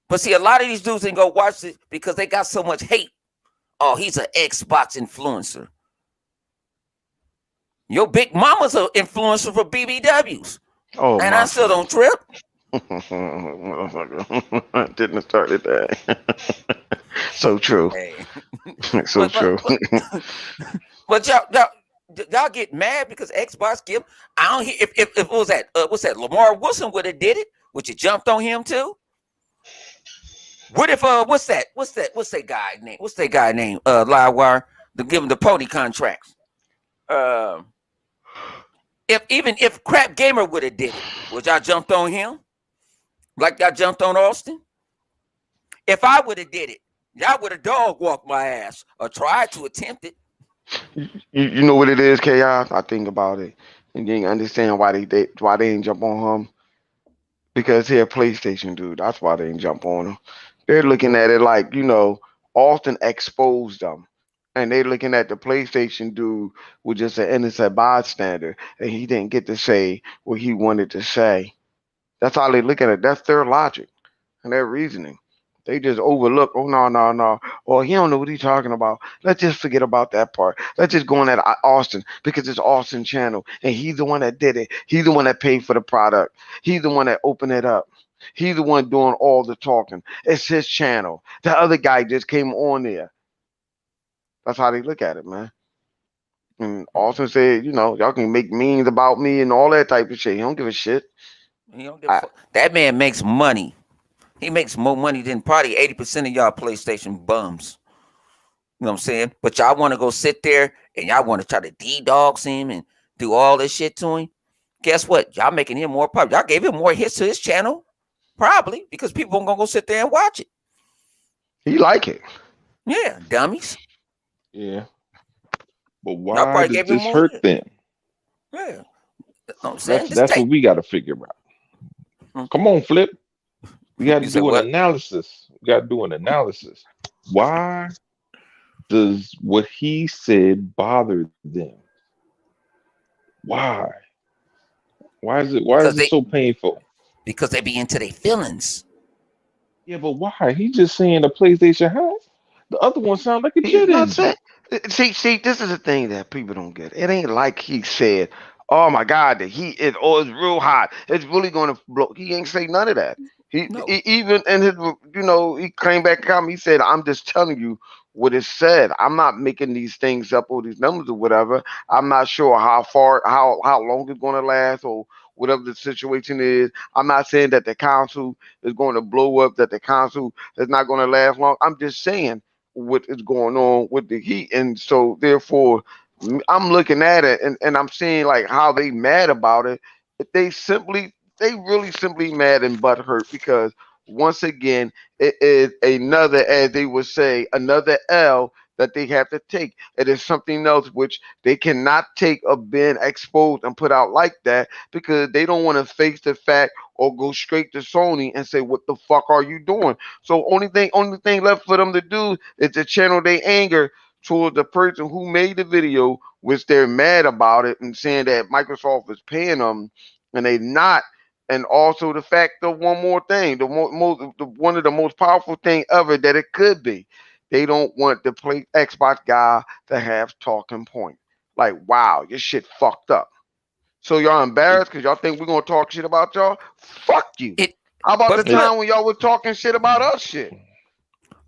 But see, a lot of these dudes didn't go watch it because they got so much hate. Oh, he's an Xbox influencer. Your big mama's an influencer for BBWs. Oh, and my I still don't trip. Didn't start it that. So true. Hey. So true. But y'all get mad because Xbox give. I don't hear if it was that what's that Lamar Wilson would have did it, would you jumped on him too? What if what's that guy name? What's that guy name? Livewire to give him the pony contracts. If Crap Gamer would have did it, would y'all jumped on him? Like y'all jumped on Austin? If I would have did it, y'all would have dog walked my ass or tried to attempt it. You know what it is, Chaos? I think about it, and then understand why they ain't jump on him, because he a PlayStation dude. That's why they ain't jump on him. They're looking at it like, Austin exposed them, and they looking at the PlayStation dude was just an innocent bystander, and he didn't get to say what he wanted to say. That's how they look at it. That's their logic and their reasoning. They just overlook. Oh, no. Or he don't know what he's talking about. Let's just forget about that part. Let's just go on at Austin because it's Austin channel, and he's the one that did it. He's the one that paid for the product. He's the one that opened it up. He's the one doing all the talking. It's his channel. The other guy just came on there. That's how they look at it, man. And Austin said, y'all can make memes about me and all that type of shit. He don't give a shit. He don't give a fuck. That man makes money. He makes more money than probably 80% of y'all PlayStation bums. You know what I'm saying? But y'all want to go sit there and y'all want to try to D-dogs him and do all this shit to him. Guess what? Y'all making him more popular. Y'all gave him more hits to his channel. Probably because people are going to go sit there and watch it. He like it. Yeah, dummies. Yeah. But why does this hurt hits. them? Yeah. You know what I'm saying? That's what we got to figure out. Come on, Flip. We got to do an analysis. We got to do an analysis. Why Does what he said bother them? Why? Why is because it they so painful? because they be into their feelings. Yeah, but why? He just saying a PlayStation hat. The other one sounds like a He's jet not engine. saying. See, this is the thing that people don't get. It ain't like he said, "Oh my God, the heat is oh, it's real hot. It's really going to blow." He ain't say none of that. No, Even in his, he came back. He said, "I'm just telling you what it said. I'm not making these things up or these numbers or whatever. I'm not sure how long it's going to last or whatever the situation is. I'm not saying that the council is going to blow up. That the council is not going to last long. I'm just saying." What is going on with the Heat, and so therefore I'm looking at it and I'm seeing like how they mad about it. They really simply mad and butthurt because once again it is another, as they would say, another L that they have to take. It is something else which they cannot take or been exposed and put out like that because they don't want to face the fact or go straight to Sony and say, "What the fuck are you doing?" So only thing left for them to do is to channel their anger towards the person who made the video, which they're mad about it and saying that Microsoft is paying them and they not. And also the fact of one more thing, one of the most powerful thing ever that it could be, they don't want the play Xbox guy to have talking point. Like, wow, your shit fucked up. So y'all It, embarrassed because y'all think we're gonna talk shit about y'all? Fuck you. it. How about the But it, flip. time when y'all was talking shit about us shit?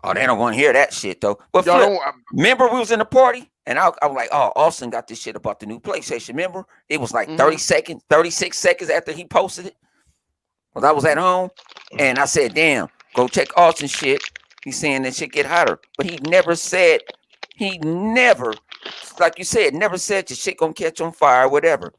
Oh, they don't want to hear that shit though. But Y'all flip. don't. Remember we was in the party and I was like, oh, Austin got this shit about the new PlayStation. Remember? It was like 30 Mm-hmm. seconds, 36 seconds after he posted it. Because I was at home and I said, damn, go check Austin shit. He's saying that shit get hotter. But he never, like you said, never said your shit gonna catch on fire, whatever.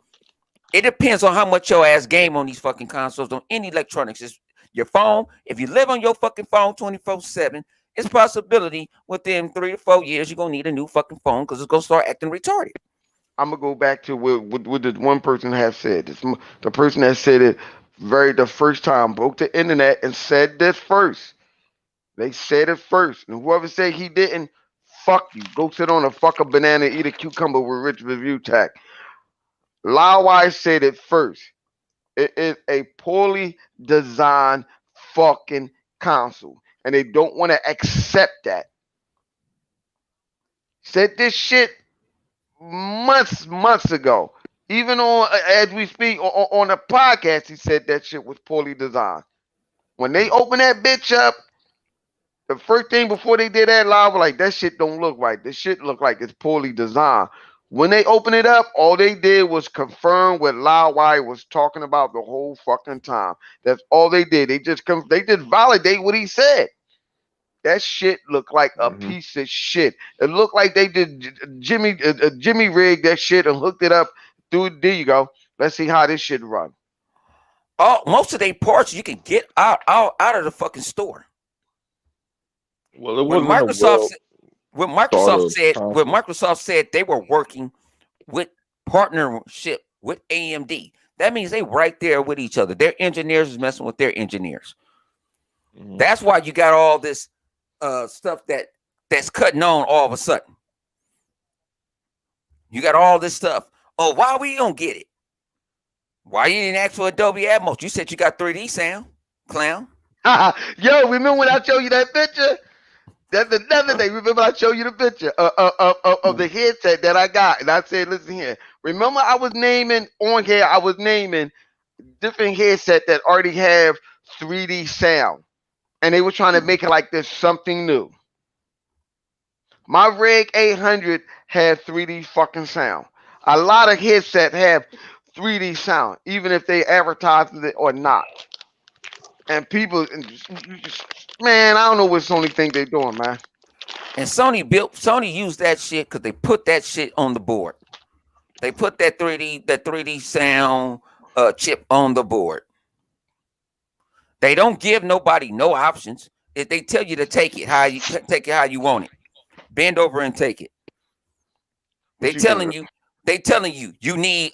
It depends on how much your ass game on these fucking consoles, on any electronics. It's your phone. If you live on your fucking phone 24/7, it's possibility within 3 to 4 years you're gonna need a new fucking phone because it's gonna start acting retarded. I'm gonna go back to what the one person have said. The person that said it the first time broke the internet and said this first. They said it first, and whoever said he didn't, fuck you. Go sit on a fucking banana, eat a cucumber with rich review tag. Lawwise said it first. It is a poorly designed fucking console, and they don't want to accept that. Said this shit months ago. Even on as we speak on the podcast, he said that shit was poorly designed. When they open that bitch up, the first thing before they did that live, was like that shit don't look right. This shit look like it's poorly designed. When they opened it up, all they did was confirm what Loudwire was talking about the whole fucking time. That's all they did. They just validate what he said. That shit looked like a mhm. piece of shit. It looked like they did Jimmy rigged that shit and hooked it up. Dude, there you go. Let's see how this shit run. All most of their parts you can get out of the fucking store. Well, it When wasn't a Microsoft well sa- when thought Microsoft of said when concept. Microsoft said they were working with partnership with AMD, that means they right there with each other. Their engineers is messing with their engineers. Mhm. That's why you got all this stuff that's cutting on all of a sudden. You got all this stuff. Oh, why we don't get it? Why you didn't ask for Adobe Atmos? You said you got 3D sound, clown. Yo, remember when I showed you that picture? That's another day. Remember I showed you the picture of the headset that I got, and I said, "Listen here. Remember I was naming on here. I was naming different headset that already have 3D sound, and they were trying to make it like there's something new. My Reg 800 had 3D fucking sound. A lot of headsets have 3D sound, even if they advertise it or not. And people, man, I don't know what Sony think they're doing, man. And Sony used that shit because they put that shit on the board. They put that 3D sound chip on the board. They don't give nobody no options. If they tell you to take it how you want it. Bend over and take it. What They you think? telling you, you need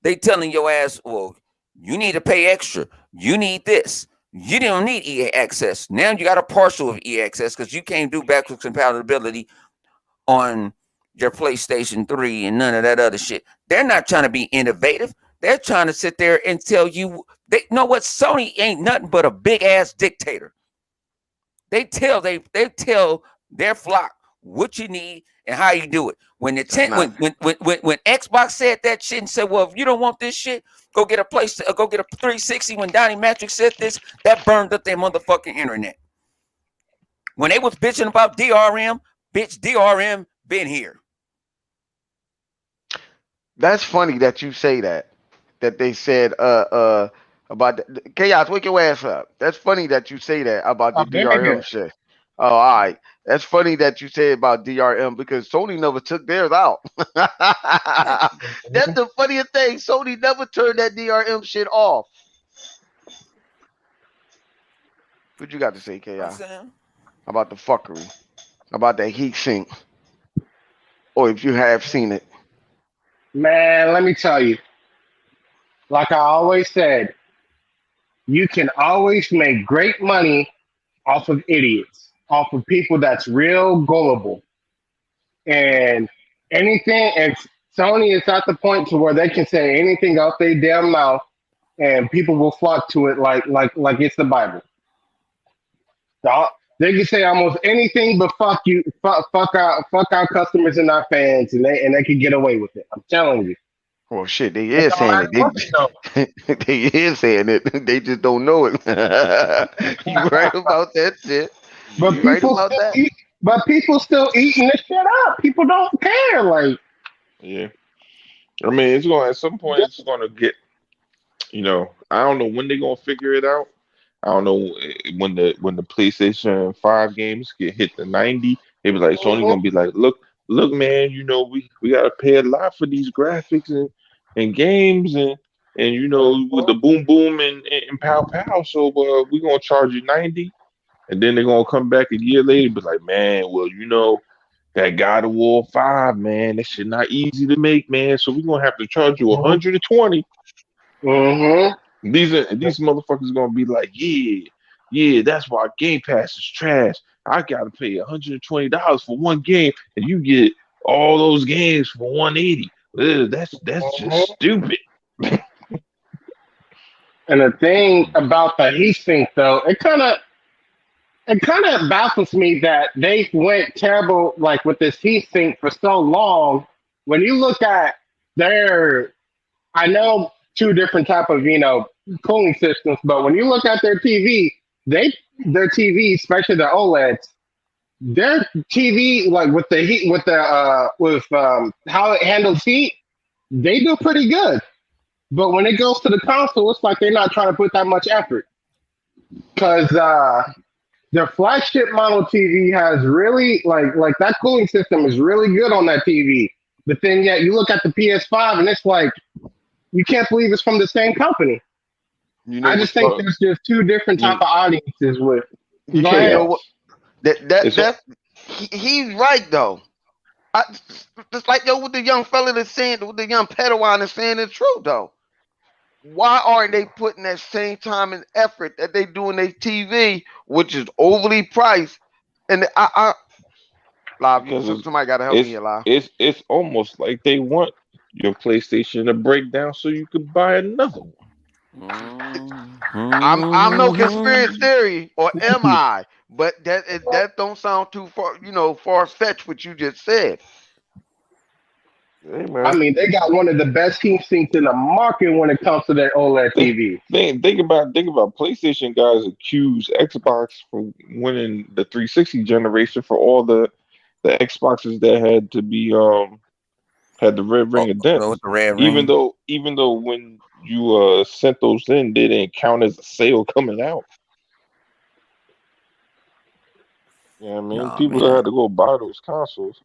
they telling your ass, well, you need to pay extra. You need this. You didn't need EA access. Now you got a partial of EA access because you can't do backwards compatibility on your PlayStation 3 and none of that other shit. They're not trying to be innovative. They're trying to sit there and tell you, they know what, Sony ain't nothing but a big ass dictator. They tell their flock what you need and how you do it. When when Xbox said that shit and said, well, if you don't want this shit, go get a 360. When Donnie Matrix said this, that burned up their motherfucking internet. When they was bitching about DRM, bitch, DRM been here. That's funny that you say that. That they said about the, Chaos, wake your ass up. That's funny that you say that about the I've been here. DRM shit. Oh, all right. That's funny that you say about DRM because Sony never took theirs out. That's the funniest thing. Sony never turned that DRM shit off. What you got to say, Chaos? About the fuckery, about that heat sink, or if you have seen it. Man, let me tell you, like I always said, you can always make great money off of idiots, off of people that's real gullible. And anything, and Sony is at the point to where they can say anything out their damn mouth and people will flock to it like it's the Bible. They can say almost anything but fuck you, fuck our customers and our fans, and they can get away with it. I'm telling you. Well, shit, they is saying it. They is saying it. They just don't know it. You right about that shit. But you right about still that. But people still eating this shit up. People don't care. Like, yeah. I mean, it's going at some point. It's going to get. I don't know when they're gonna figure it out. I don't know when the PlayStation 5 games get hit the 90. They be like, Sony gonna be like, look, man, we gotta pay a lot for these graphics and games and with the boom boom and pow pow. So we gonna charge you 90, and then they're gonna come back a year later and be like, man, well, that God of War 5, man, that shit not easy to make, man. So we're gonna have to charge you 120. mm-hmm. These motherfuckers gonna be like, yeah, that's why Game Pass is trash. I gotta pay $120 for one game, and you get all those games for 180. That's just stupid. And the thing about the heatsink, though, it kind of baffles me that they went terrible like with this heatsink for so long. When you look at I know two different type of cooling systems, but when you look at their TV, especially the OLEDs, their TV like with the heat with how it handles heat, they do pretty good. But when it goes to the console, it's like they're not trying to put that much effort because their flagship model TV has really like that cooling system is really good on that TV. But then yet you look at the PS5 and it's like you can't believe it's from the same company. I just think there's just two different type of audiences with. You can't know what he's right though. Just like with the young fella that's saying, with the young Padawan that's saying the truth though. Why aren't they putting that same time and effort that they do in their TV, which is overly priced? And somebody gotta help me here, live. It's almost like they want your PlayStation to break down so you could buy another one. I'm no conspiracy theory, or am I? But that don't sound too far fetched what you just said. Hey, I mean, they got one of the best heat sinks in the market when it comes to their OLED TV. Think about PlayStation guys accuse Xbox for winning the 360 generation for all the Xboxes that had to be had the red ring of death. Even though when you sent those in, they didn't count as a sale coming out. Yeah, I mean, people had to go buy those consoles.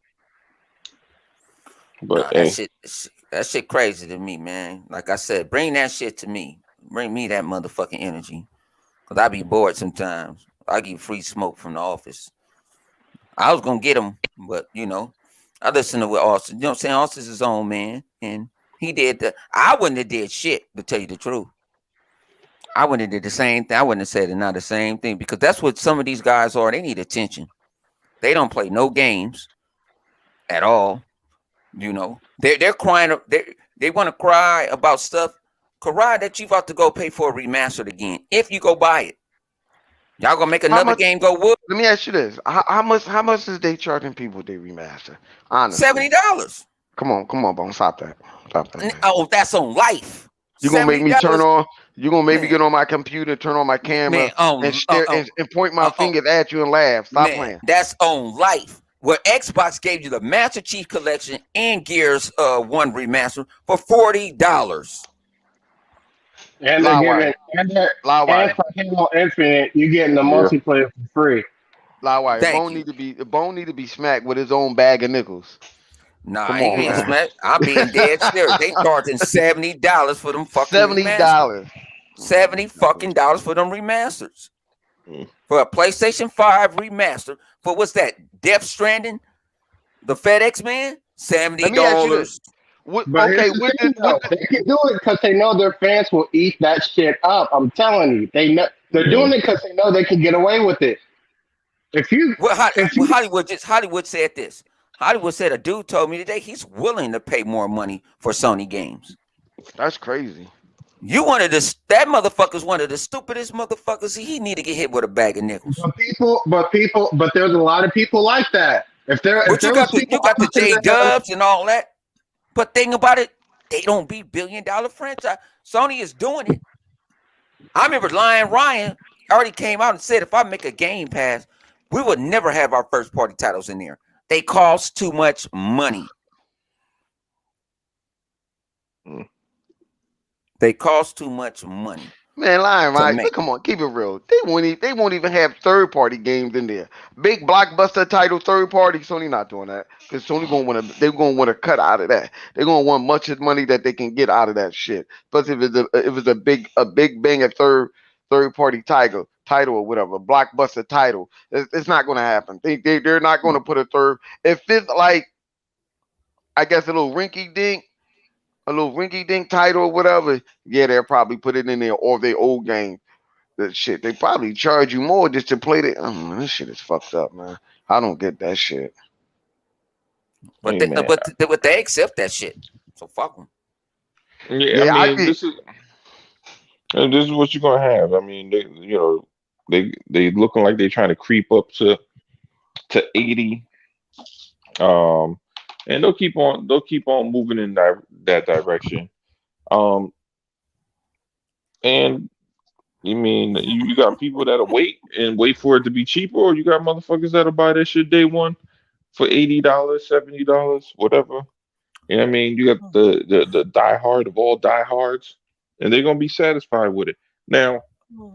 But that shit crazy to me, man. Like I said, bring that shit to me. Bring me that motherfucking energy. Cause I be bored sometimes. I get free smoke from the office. I was gonna get him, but I listen to what Austin. You know what I'm saying? Austin's his own man, and he did I wouldn't have did shit to tell you the truth. I wouldn't have did the same thing. I wouldn't have said it, not the same thing, because that's what some of these guys are. They need attention. They don't play no games at all. You know, they're crying. They want to cry about stuff. Cry that you about to go pay for a remastered again. If you go buy it, y'all gonna make How another much? game go wood. Let me ask you this: how much is they charging people they remaster? Honestly, $70. come on, Bone, stop that, man. Oh, that's on life. You gonna make $70, me turn on? You gonna make me man. get on my computer, turn on my camera, Man, and stare and point my on fingers at you and laugh? Stop man, playing. that's on life. Where Xbox gave you the Master Chief Collection and Gears 1 remaster for $40. And they're Livewire, giving and Livewire, for Halo Infinite, you're getting the Yeah. multiplayer for free. Livewire. Thank Bone you. need to be smacked with his own bag of nickels. Nah, I Come ain't on, being man. smacked. I'm being dead serious. They charging $70 for them fucking remasters. $70. $70 fucking dollars for them remasters. Mm. For a PlayStation 5 remaster. For what's that? Death Stranding? The FedEx man? Let me ask you this: $70. But here's the thing, though, they can do it because they know their fans will eat that shit up. I'm telling you, they know they're doing it because they know they can get away with it. If you, Well, if you, Hollywood said this. Hollywood said a dude told me today he's willing to pay more money for Sony games. That's crazy. You one of the that motherfucker's one of the stupidest motherfuckers. He need to get hit with a bag of nickels. but there's a lot of people like that. If there You was got people the out there J that Dubs and all that. But think about it, they don't beat $1 billion franchise. Sony is doing it. I remember Lion Ryan already came out and said if I make a Game Pass, we would never have our first party titles in there. They cost too much money. Mm. They cost too much money. Man, Lion to Ryan, make. come on, keep it real. They won't even have third party games in there. Big blockbuster title third party. Sony not doing that because Sony they're gonna want to cut out of that. They're gonna want much of the money that they can get out of that shit. Plus, if it's a big bang at third party title or whatever blockbuster title, it's not gonna happen. They're not gonna put a third. If it's like, I guess, a little rinky dink title or whatever, yeah, they'll probably put it in there, or their old game. That shit, they probably charge you more just to play the. This shit is fucked up, man. I don't get that shit. But Hey, they, man. but they accept that shit. So fuck them. Yeah, Yeah, I I mean, get. this is what you're gonna have. I mean, they looking like they're trying to creep up to 80. And they'll keep on moving in that direction. Um, and you mean you got people that'll wait for it to be cheaper, or you got motherfuckers that'll buy that shit day one for $80, $70, whatever. You know what I mean? You got the diehard of all diehards, and they're gonna be satisfied with it. Now,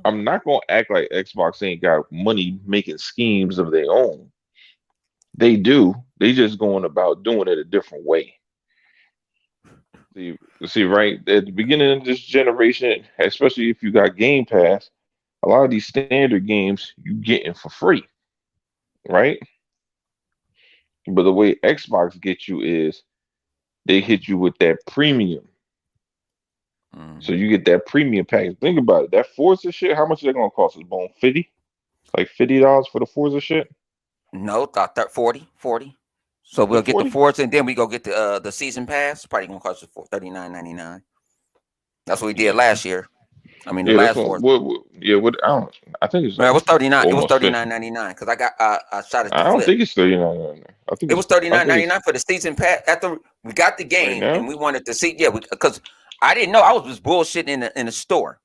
I'm not gonna act like Xbox ain't got money making schemes of their own. They do. They just going about doing it a different way. See, right at the beginning of this generation, especially if you got Game Pass, a lot of these standard games you getting for free, right? But the way Xbox gets you is they hit you with that premium. So Mm-hmm. you get that premium package. Think about it. That Forza shit, how much is that gonna cost us, Bone? 50? Like $50 for the Forza shit? No, thought that 40. So Is we'll it get the 40? Forza and then we go get the season pass. Probably gonna cost us $39.99. That's what we did Yeah. last year. I mean the Yeah, that's last what, Forza. yeah, what I think it's Man, like it was 39. It was almost 50. $39.99 because I got I shot it I to don't flip. think it's 39. No, no. It was I think it's $39.99 for the season pass. After we got the right game now. and we wanted to see, yeah, because I didn't know I was just bullshitting in the store.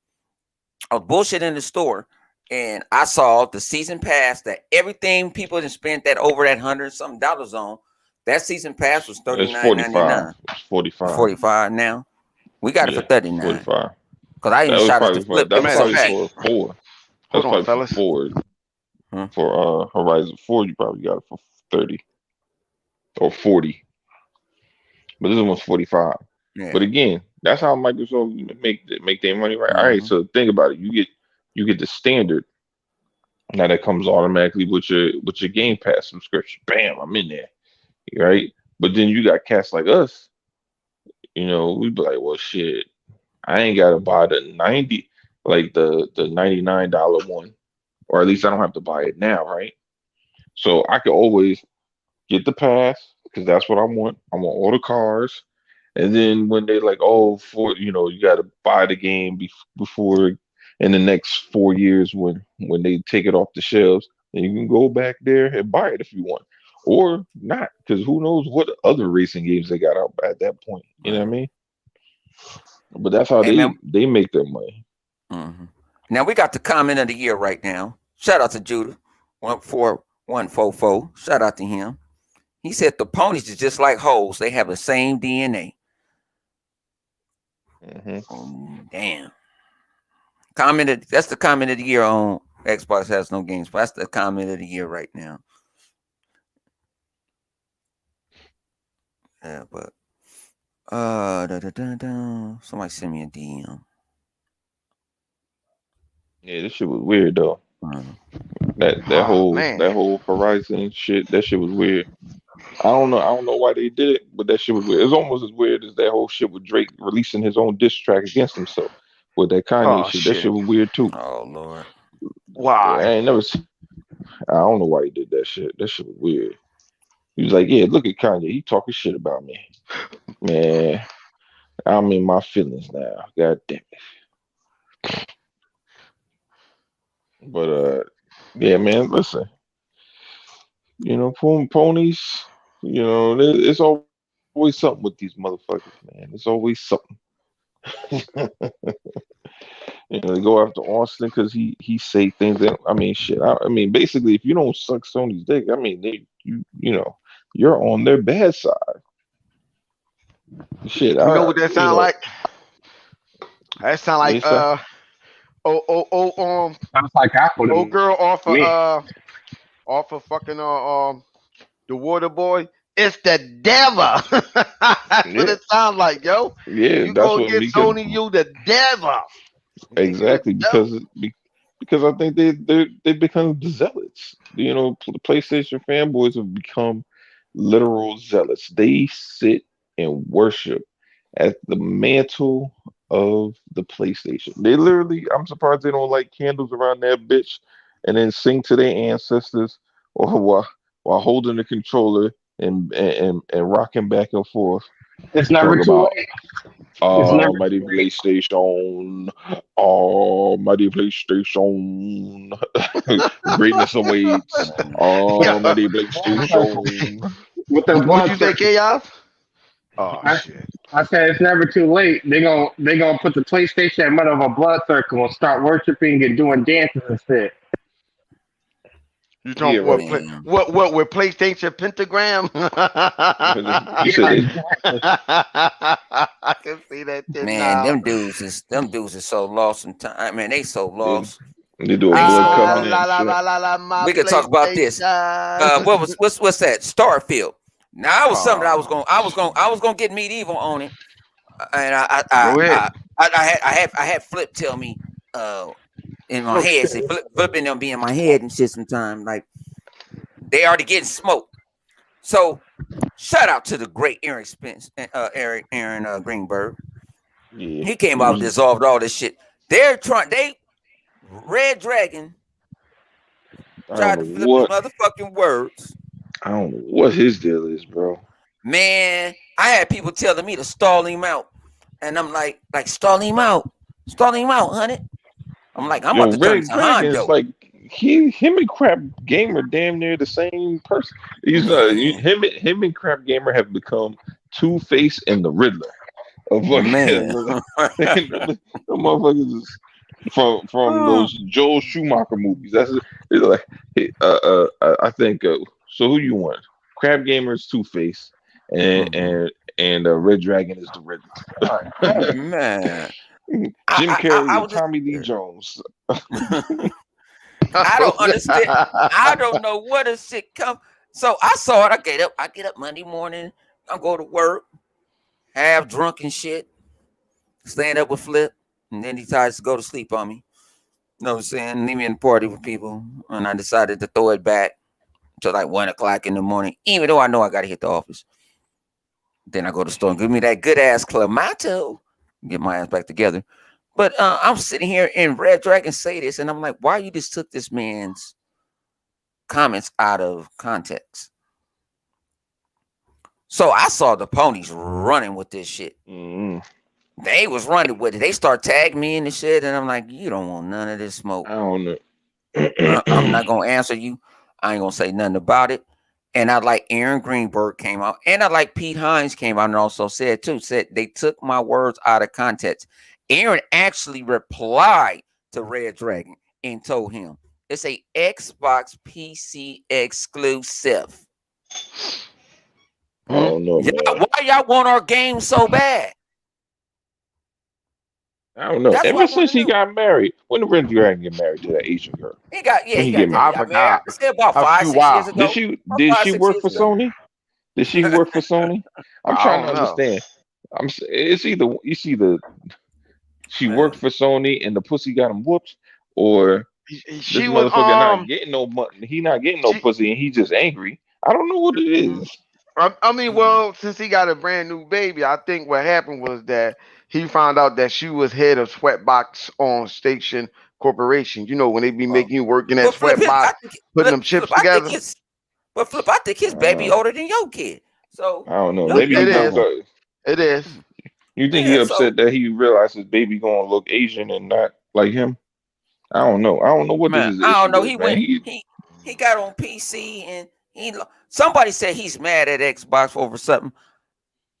I was bullshitting in the store, and I saw the season pass that everything people had spent that over that $100 something on. That season pass was It's $39.99. 45. It's 45. 45 now. We got it for Yeah, 39 45. because I That even was shot it to probably flip. It that's was Matter of so probably fact, cheap. for 4. hold That's on, probably for fellas. 4. Hmm. For Horizon 4, you probably got it for 30 or 40. But this one's 45. But Yeah. again, that's how Microsoft make their money, right? All right, Mm-hmm. so think about it. You get the standard. Now that comes automatically with your Game Pass subscription. Bam, I'm in there. Right? But then you got cats like us, we be like, well shit, I ain't gotta buy the 90. like the $99 one, or at least I don't have to buy it now, right? So I could always get the pass because that's what I want. I want all the cars. And then when they like, oh, for you got to buy the game before in the next 4 years when they take it off the shelves, then you can go back there and buy it if you want, or not, because who knows what other racing games they got out at that point. You know what I Right. mean? But that's how Hey man. they make their money. Mhm. Now we got the comment of the year right now. Shout out to Judah 14144. Shout out to him. He said the ponies are just like hoes. They have the same DNA. Hmm. Damn. Commented. That's the comment of the year on Xbox Has No Games. But that's the comment of the year right now. Yeah, but somebody send me a DM. Yeah, this shit was weird though. Mhm. That that Oh whole man. that whole Horizon shit, that shit was weird. I don't know why they did it, but that shit was weird. It's almost as weird as that whole shit with Drake releasing his own diss track against himself with that Kanye Oh shit. That shit shit. was weird too. Oh Lord. I Why? ain't never. I don't know why he did that shit. That shit was weird. He was like, "Yeah, look at Kanye. He talking shit about me, man. I'm in my feelings now. God damn it." But yeah, man. Listen, ponies. It's always something with these motherfuckers, man. It's always something. They go after Austin because he say things that I mean shit. I mean basically if you don't suck Sony's dick, I mean you're on their bad side. Shit, You know what that sound like? That sound like it's a, oh oh oh Sounds like Apple to old girl me. off of fucking the water boy. It's the devil. That's what yeah, it sounds like, yo. yeah, You that's gonna what get because Sony, you the devil. You the exactly devil. because I think they become zealots. The PlayStation fanboys have become literal zealots. They sit and worship at the mantle of the PlayStation. They literally, I'm surprised they don't light candles around that bitch and then sing to their ancestors or while holding the controller and rocking back and forth. It's never Talk too about late. It's never mighty too late. PlayStation, mighty PlayStation, greatness awaits. Yeah. Mighty PlayStation. With the What blood you say, circle. Chaos? Oh I, shit. I said it's never too late. They gonna put the PlayStation in front of a blood circle and start worshiping and doing dances and shit. You Yeah, talking right. Man. what with PlayStation pentagram? You Yeah, said they exactly. I can see that shit Man, now. them dudes is so lost sometimes. I mean, they so they, lost. they do a They blood so Ah covenant lost. la and la shit. la la la my We could talk about this. What PlayStation. was what's that? Starfield. Now that was something I was Oh going I was going shit. I was going to get medieval on it. And Go ahead. I had Flip tell me in my Oh head, shit. say flipping them be in my head and shit sometime. Like they already getting smoked. So shout out to the great Aaron Spence, Aaron Greenberg. Yeah, He came he out and was. dissolved all this shit. They Red Dragon I don't tried know to flip his what. motherfucking words. I don't know what his deal is, bro. Man, I had people telling me to stall him out. And I'm like stall him out, honey. I'm like, I'm about Yo, to turn Red into Dragon is Hondo. like him and Crap Gamer damn near the same person. He's Man, him and Crap Gamer have become Two Face and the Riddler of fucking man. the motherfuckers is from Oh, those Joel Schumacher movies. It's like I think so. Who you want? Crab Gamer is Two Face, and mhm. and Red Dragon is the God damn. Riddler. Man. Jim I Carrey and was just Tommy Lee Jones. I don't understand. I don't know where the shit come. So I saw it. I get up Monday morning. I go to work, half drunk and shit, stand up with Flip, and then he decides to go to sleep on me. You know what I'm saying? Leave me in the party with people. And I decided to throw it back till like 1 o'clock in the morning, even though I know I gotta hit the office. Then I go to the store and give me that good ass Clamato, get my ass back together. But I'm sitting here and Red Dragon say this, and I'm like, why you just took this man's comments out of context? So I saw the ponies running with this shit. They was running with it. They start tagging me in the shit, and I'm like, you don't want none of this smoke. I don't know. I'm not gonna answer you. I ain't gonna say nothing about it. And I like Aaron Greenberg came out, and I like Pete Hines came out and also said they took my words out of context. Aaron actually replied to Red Dragon and told him it's a Xbox PC exclusive. I don't know, man. Why y'all want our game so bad? I don't know. That's Ever since he got married, when did Red Dragon get married to that Asian girl? He got I forgot. I said about 5-6 years ago. Did she work for Sony? Did she work for Sony? I'm trying to understand. It's either she worked for Sony and the pussy got him whooped, or she this was motherfucker not getting no money. He not getting no pussy and he just angry. I don't know what it is. I mean, well, since he got a brand new baby, I think what happened was that he found out that she was head of Sweatbox on Station Corporation. You know, when they be making you work in that Sweatbox, putting them chips together. But Flip, I think his baby older than your kid. So I don't know. Maybe it is. You think he upset that he realized his baby gonna look Asian and not like him? I don't know. I don't know what this is. I don't know. He got on PC and somebody said he's mad at Xbox over something.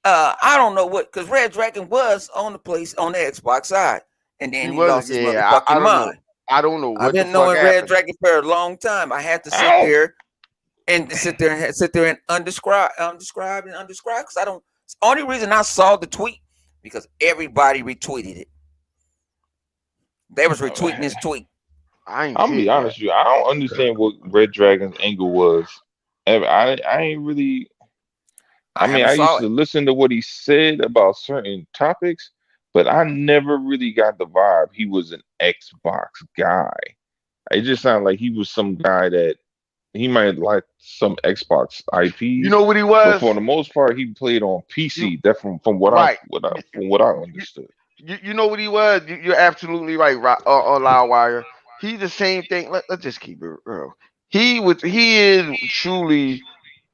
I don't know what, because Red Dragon was on the Xbox side, and then he lost his motherfucking mind. I don't know. I've been knowing Red Dragon for a long time. I had to sit there and undescribe because I don't. It's the only reason I saw the tweet because everybody retweeted it. They was retweeting his tweet. I'm gonna be honest with you. I don't understand what Red Dragon's angle was. I ain't really. I mean, I used to listen to what he said about certain topics, but I never really got the vibe he was an Xbox guy. It just sounded like he was some guy that he might like some Xbox IP. You know what he was? But for the most part, he played on PC. That from what I understood. You know what he was? You're absolutely right, Loudwire. He's the same thing. Let's just keep it real. He is truly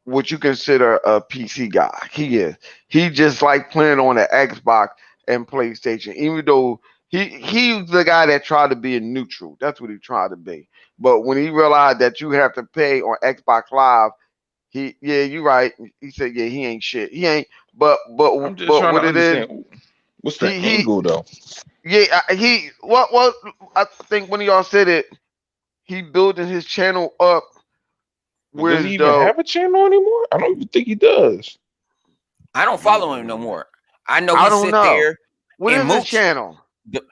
what you consider a PC guy. He is. He just like playing on the Xbox and PlayStation, even though he's the guy that tried to be a neutral. That's what he tried to be. But when he realized that you have to pay on Xbox Live, you're right. He said, yeah, he ain't shit. He ain't. But I'm just trying what to it is, understand. What's the angle though? Yeah, what I think when y'all said it, he building his channel up. Does he even have a channel anymore? I don't even think he does. I don't follow him no more. I know he sit there. What is his channel?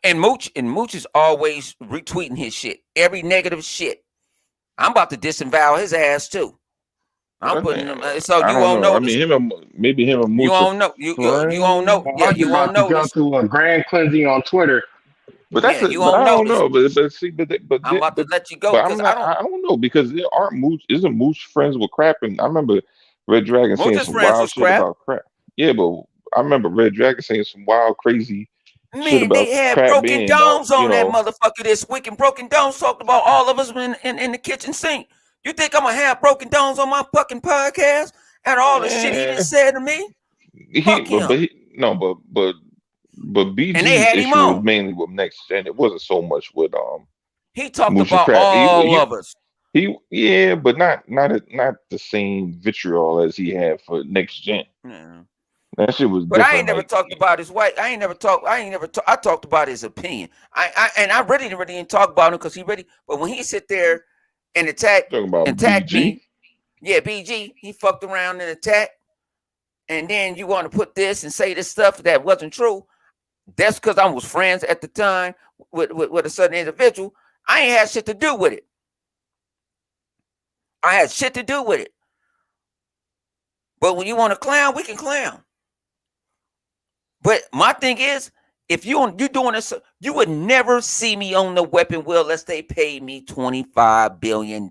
And Mooch is always retweeting his shit, every negative shit. I'm about to disavow his ass too. I'm putting him. So you won't know. I mean, maybe him and Mooch. You won't know. You won't know. Yeah, you won't know. Go through a grand cleansing on Twitter. But that's you won't I don't know. But I'm about to let you go. But I don't know because there are Mooch. Isn't Mooch friends with Crap? And I remember Red Dragon saying some wild shit about Crap. Yeah, but I remember Red Dragon saying some wild, crazy. Man, they had broken domes on that motherfucker this week, and broken domes talked about all of us in the kitchen sink. You think I'm gonna have broken domes on my fucking podcast and all the shit he just said to me? But BG's issue was mainly with Next Gen. It wasn't so much with He talked about all of us. But not the same vitriol as he had for Next Gen. Yeah. That shit was. But I ain't never talked about his wife. I talked about his opinion. I really didn't talk about him because he really. But when he sit there and attack me, yeah, BG, he fucked around and attacked. And then you want to put this and say this stuff that wasn't true. That's because I was friends at the time with a certain individual. I ain't had shit to do with it. I had shit to do with it. But when you want to clown, we can clown. But my thing is, if you doing this, you would never see me on the weapon wheel unless they paid me $25 billion.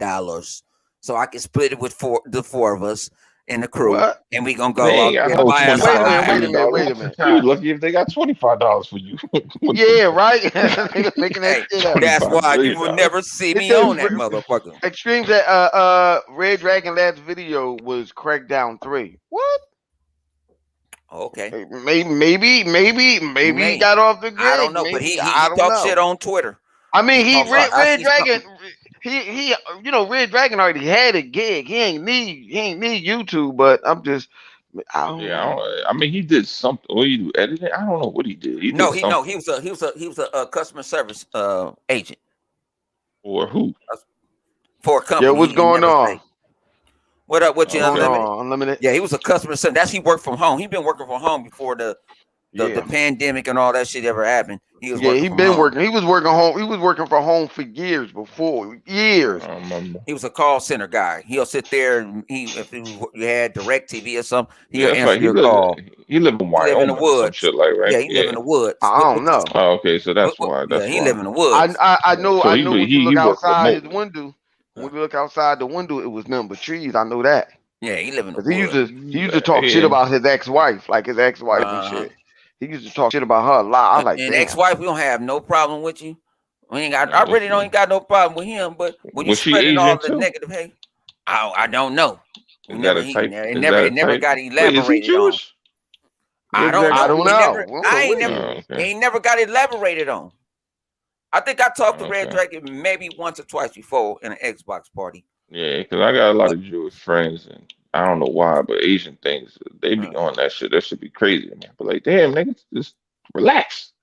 So I can split it with the four of us. in the crew, What? and we gonna They go ain't out got there no by Wait a minute, ourselves. wait a minute, wait a $25. minute. You lucky if they got $25 for you. Yeah, right. Niggas making that Hey, shit up. that's why $25 you million. will never see It me on did- that motherfucker. Extremes that Red Dragon last video was Crackdown 3. What? Okay, Maybe he got off the grid. I don't know, but Maybe he I don't talks know. shit on Twitter. I mean, He talks about- I Red see Dragon. something. He Red Dragon already had a gig. He ain't need YouTube. But I don't Yeah, know. I mean, he did something. What he do? Editing? I don't know what he did. He No, did he something. was a customer service agent Or who? for a company. Yeah, what's He going never on? say. What up with you, Okay. Going Unlimited? on, Unlimited? Yeah, he was a customer service. That's he worked from home. He been working from home before the Yeah. pandemic and all that shit ever happened. He was Yeah, working he from been home. working. He was working home. He was working from home for years before. Years. I don't remember. He was a call center guy. He'll sit there and if you had direct TV or something, he'll Yeah, it's answer like your call. he live in He live in the Wyoming or some woods. shit like right. Yeah, he live in the woods. I don't know. Oh, okay, so that's why. Yeah, That's he why. live in the woods. I know. So I he know. be- When you look he work outside his remotely. window, when you look outside the window, it was nothing but trees. I know that. Yeah, he live in the 'Cause he woods. used to talk shit Yeah. about his ex-wife, like his ex-wife and shit. He used to talk shit about her a lot. I was like, And damn. ex-wife, we don't have no problem with you. We ain't got. Yeah, I really don't ain't got no problem with him. But when you Was she spreading all Asian the too? negative hate, I don't know. Is that a type? It Is never that a type? got Wait, is he elaborated on. Jewish? I Red don't Dragon? know. I don't He know. never- Well, I ain't wait. never. Oh, okay. Ain't never got elaborated on. I think I talked to Red Okay. Dragon maybe once or twice before in an Xbox party. Yeah, because I got a lot of Jewish friends, and I don't know why, but Asian things they be on that shit. That should be crazy, man. But like, damn, nigga, just relax.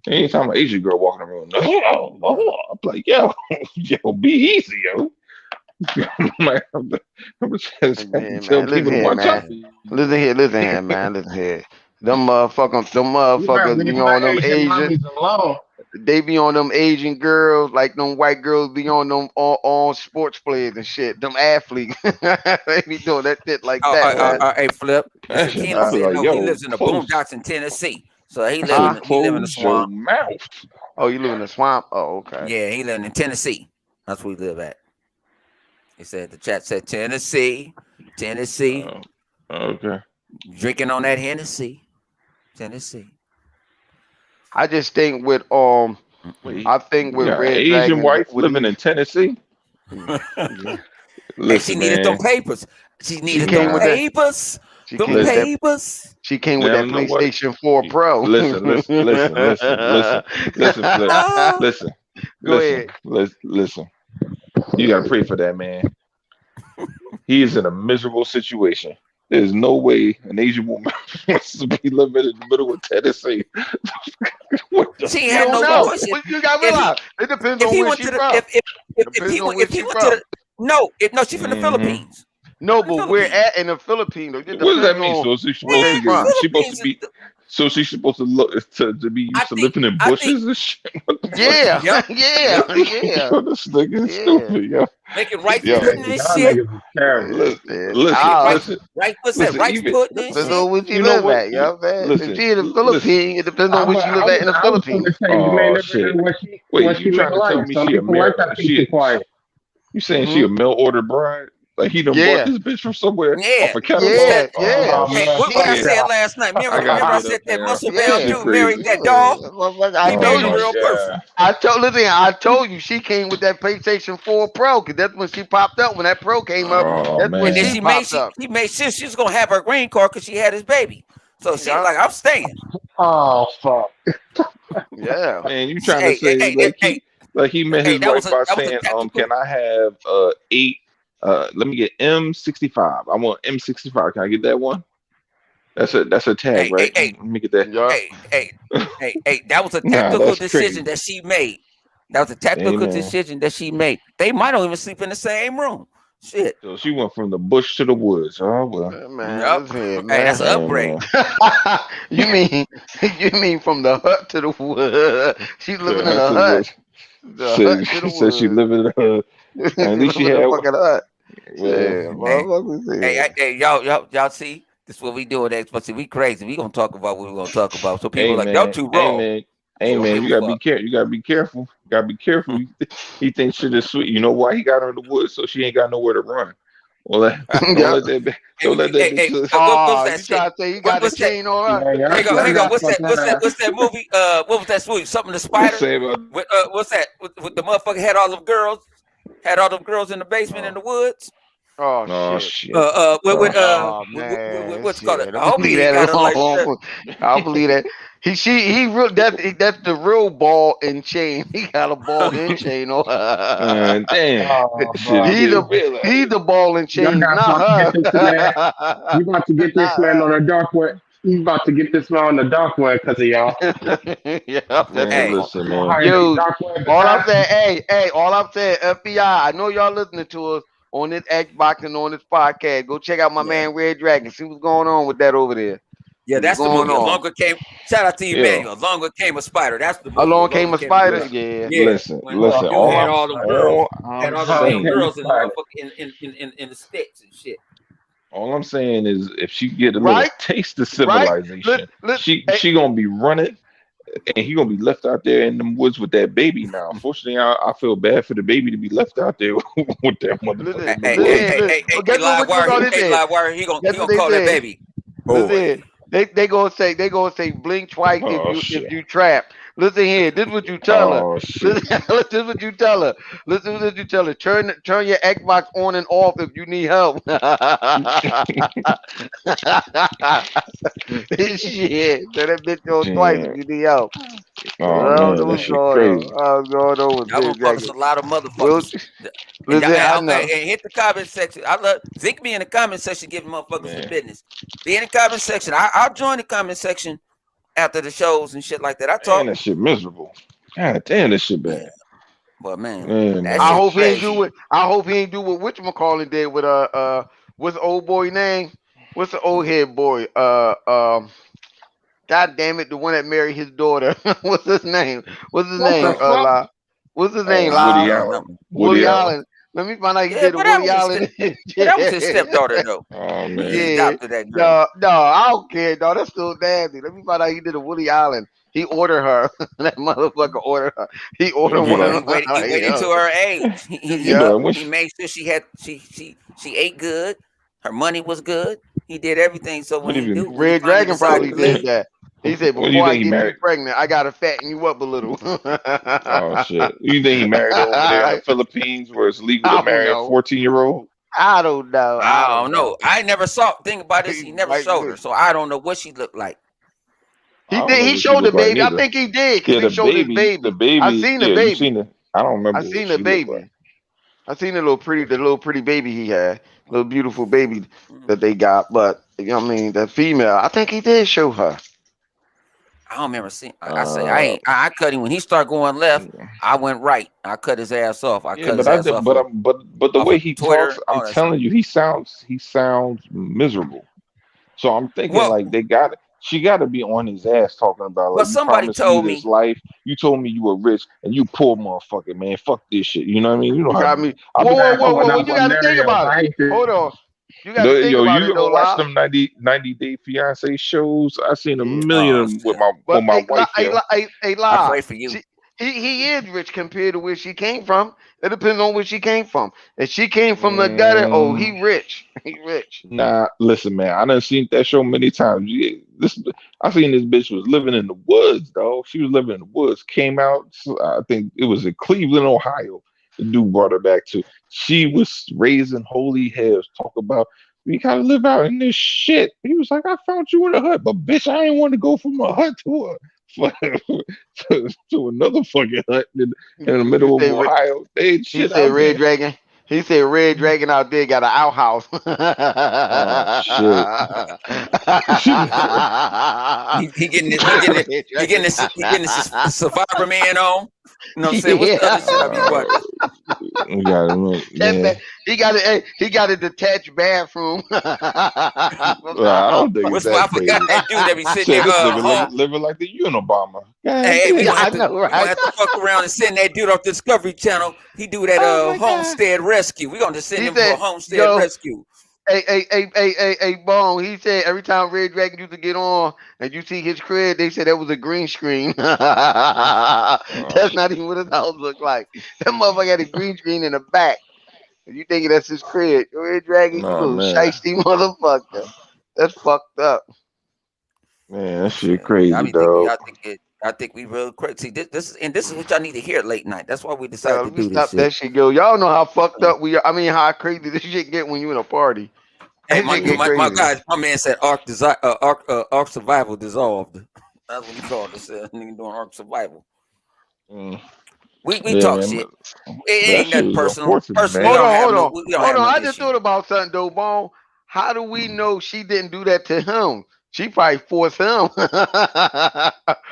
Anytime an Asian girl walking around, I'm like, yo, yo, be easy, yo. I'm like, I'm just trying to Man, tell man, people listen to here, watch man. out for you. Listen here, man. Listen here. Them motherfuckers You better be leave on my them Asian Asian. mommies alone. They be on them Asian girls, like them white girls be on them all sports players and shit. Them athletes, they be doing that shit like that, man. Hey, Flip. That Mr. shit, Kenny I be said like, no. He yo, lives in the close, boondocks in Tennessee, so he so live in the close your swamp. mouth. Oh, you live in the swamp? Oh, okay. Yeah, he living in Tennessee. That's where he live at. He said the chat said Tennessee, Okay. drinking on that Hennessy, Tennessee. I just think with Wait, I think you with got an Red Asian Dragon, wife what living in Tennessee. yeah. Hey, she Listen, needed them man. papers. She needed came them with that- papers. She Them came with that. papers. She came with Now, that you know what? PlayStation 4 Pro. Listen, Flip. Ah. Listen, Go ahead. listen. You gotta pray for that man. He is in a miserable situation. There's no way an Asian woman wants to be living in the middle of Tennessee. What the She You had don't no know. choice. But you got to If he- realize it depends If on he where went she to the from. if he Depends on went where if he she went from. to the no, she's from the Mhm. Philippines. No, From the but we're Philippines. at in the Philippines. It What does that depends mean? on So she's where supposed they to from. get, she's supposed Philippines to be, so she's supposed to look to be used I to think- living in I think- bushes and shit. What the fuck? Yeah, Yep. yeah. Yo, this nigga is Yeah. stupid, yo. Making rice Yo. pudding and Y'all shit. niggas is terrible. Listen. Right, what's that? Listen, Rice even- pudding and Depends shit. on where she You know live what? at, you know what I'm saying? Listen, If she in the listen. Philippines, it depends on where she live at in the I was Philippines. gonna say you may Oh, never shit. know what she Wait, you may trying to tell like. me Some she a people like that peace and quiet. You saying she a mail order bride? Like he done Yeah. bought this bitch from somewhere Yeah. off a catalog? Yeah, Oh, yeah. Hey, man, what I yeah. said last night? Remember, I gotta I get said up that there. muscle Yeah. bound Shit dude crazy. married that dog. I He told married a you. real person. I told you she came with that PlayStation 4 Pro because that's when she popped up. When that Pro came up, Oh, that's when And then man. she popped up. she made sure she was gonna have her green card because she had his baby. So she Yeah. like, I'm staying. Oh fuck. Yeah. Man, you trying Hey, to say hey, like hey, he met hey, his that wife was a- by that was a saying, tactical- can I have 8 let me get M65. I want M65. Can I get that one? That's a tag, Hey, right? hey, Let me get that. Yeah. Hey, that was a Nah, tactical that's decision crazy. that she made. That was a tactical Amen. decision that she made. They might not even sleep in the same room. Shit. So she went from the bush to the woods. Oh well. Man, Yup. listen here, Hey, that's an man. upgrade. you mean from the hut to the wood? She living in a hut. The hut to the Said she woods. living in a at least she Living in had a fucking hut. well, Yeah, motherfuckers. Hey, y'all see? This is what we do next. But see, we crazy. We gonna talk about what we gonna talk about. So people are like, y'all too wrong. Amen. You gotta be careful. You gotta be careful. You gotta be careful. He thinks shit is sweet. You know why he got her in the woods? So she ain't got nowhere to run. Don't Yeah. let that don't let that bitch. What was Oh, that you shit? trying to say you got a What's that? chain on her? Yeah, Hang on, y'all hang on. got fucking What's that movie? What was that movie? Something the spider. Say about What's that? With the motherfucker had all them girls, in the basement in Oh, the woods. oh oh shit. shit. Oh shit. Oh man, What's it called? shit. I I'm hope gonna leave he ain't that got her like that. alone. I believe that he real that's the real ball and chain. He got a ball and chain on her. Damn. Oh, Shit, he bro. he didn't the realize. he the ball and Y'all chain, got not about to get this man. her. You about to get this Not man her. on the dark web. You about to get this man on the dark web because of y'all. Yeah, that's Man, Hey, listen, Y'all man. hired these yo. dark web All I'm saying, assassins. all I'm saying, FBI. I know y'all listening to us on this Xbox and on this podcast. Go check out my yeah, man Red Dragon. See what's going on with that over there. yeah, See what's that's the going movie. on. Shout out to Yeah. Emmanuel. Along came a spider. That's the movie. Along came Along a came a spider. spider. Listen, Yeah. Yeah, when listen. the dude had All had I'm all them damn saying, girls in the motherfucker in the sticks and shit. all I'm saying is, if she get a little Right. taste of Right. civilization, Hey, she gonna be running, and he gonna be left out there in the woods with that baby. Now, unfortunately, I feel bad for the baby to be left out there with that motherfucker listen, in the woods. Well, guess what Live was wire. on this Hey, head? live wire. He Guess what gonna they call that said? baby Listen, boy. they gonna say blink twice Oh if shit. you trap. Listen here, this is what you tell her. Oh shit. Listen, this is what you tell her. Listen to what you tell her. Turn your Xbox on and off if you need help. Shit, turn that bitch on twice if Damn. you need help. I Oh don't know man, that what's shit going on. crazy. What's going on with Y'all gonna Red call us Dragon? a lot of Well, motherfuckers. And, listen, I know. hit the comment section. I love Zeke be in the comment section giving motherfuckers the Man, business. Be in the comment section. I'll join the comment section after the shows and shit like that. I man, talk. that shit miserable. God damn, that shit Yeah. bad. But man, that I Man. shit hope he ain't do crazy. what whatchamacallit did with what's the old boy name? What's the old head boy? God damn it, the one that married his daughter. What's his name? What's his What the name? fuck? La. What's his name? I Woody La. don't Allen. remember. Woody Woody Allen. Allen. Let me find out he Yeah, did a but that Woody was his Allen. that was his stepdaughter though. Oh He man. Yeah. adopted that girl. No, I don't care, dog. That's still nasty. Let me find out he did a Woody Allen. He ordered her. That motherfucker ordered her. He ordered You one Well, of know, he them. waited. He Like, waited yo. to her age. you know, Yep. I wish. He made sure she ate good. Her money was good. He did everything. So What do you when he Red finally Dragon decided probably to did leave, that. He said, what do you before I think he get you married? pregnant, I gotta fatten you up a little. Oh shit. You think he married her over there in the I Philippines where it's legal to don't marry a know. 14-year-old? I don't know. I I don't don't know. know. I never saw. Thing about this, He he never might showed be. her, so I don't know what she looked like. I He don't did. know He what she showed the looked like baby. I neither. think he did because Yeah, he showed his the baby. I baby, seen the yeah, you baby. seen it. I don't I remember seen what the she looked like. baby. I seen the little pretty baby he had, little beautiful baby that they got. But you know what I mean, the female, I think he did show her. I don't remember seeing. I say I Uh ain't. I cut him when he started going left. I went right. I cut his ass off. I yeah, cut his but I ass did off but of the way he talks, Twitter. I'm All that shit. telling you, he sounds miserable. So I'm thinking Well, like she got to be on his ass talking about like, you somebody promised me told this me. life. You told me you were rich and you poor motherfucker, man. Fuck this shit. You know what I mean? You know You how got me. I'll be Man, Whoa, hold whoa! up You with got to think Marios. about it. I hate this. Hold on. You got to think yo, about you it ever though, watch La. them 90-day fiance shows? I seen a Yeah. million of Oh them with shit! But my wife, yo. I La. pray for you. He is rich compared to where she came from. It depends on where she came from. If she came from the gutter, oh, Mm, he rich. He rich. nah, listen, man. I done seen that show many times. Yeah, I seen this bitch was living in the woods, dog. She was living in the woods. Came out, I think it was in Cleveland, Ohio. The dude brought her back to. She was raising holy hells. Talk about we gotta live out in this shit. He was like, I found you in a hut, but bitch, I ain't want to go from a hut to a to another fucking hut in the He middle of said Ohio. They ain't he shit said out Red there. Dragon. He said Red Dragon out there got an outhouse. Oh shit. He getting it. Red Dragon. He getting his Survivor man on. You know what I'm saying? What's the other shit I be Yeah. Uh, watching? we got him, That man. he got a detached bathroom. From the I house. don't think it's I that forgot crazy. that dude that be sitting Said there this nigga home. living like the Unabomber. God Hey, Yeah, I damn. know, we gonna right? have to fuck around and send that dude off Discovery Channel. He do that Oh my god. homestead rescue. We gonna just send He him for a said, homestead "Yo, rescue. hey, Bone." He said every time Red Dragon used to get on and you see his crib, they said that was a green screen. Oh That's shit. not even what his house looked like. That motherfucker had a green screen in the back. You thinking that's his cred? Yo, Red Dragon, you Nah, little man. shiesty motherfucker. That's fucked up. Man, that shit Shit, I crazy, be thinking, dog. I think we real crazy. See, this is what y'all need to hear late night. That's why we decided Yo, to let me do this stop shit. that shit, yo. Y'all know how fucked up we are. I mean, how crazy this shit get when you in a party. Hey, That shit get my crazy. guy, my man said Ark Survival dissolved. That's what he called it. Said nigga doing Ark Survival. Mm. We Yeah, talk man. shit. But It that ain't shit nothing was personal. unfortunate, Personal, man. we don't have Hold on. no I just issue. thought about something though, Bone. How do we know she didn't do that to him? She probably forced him.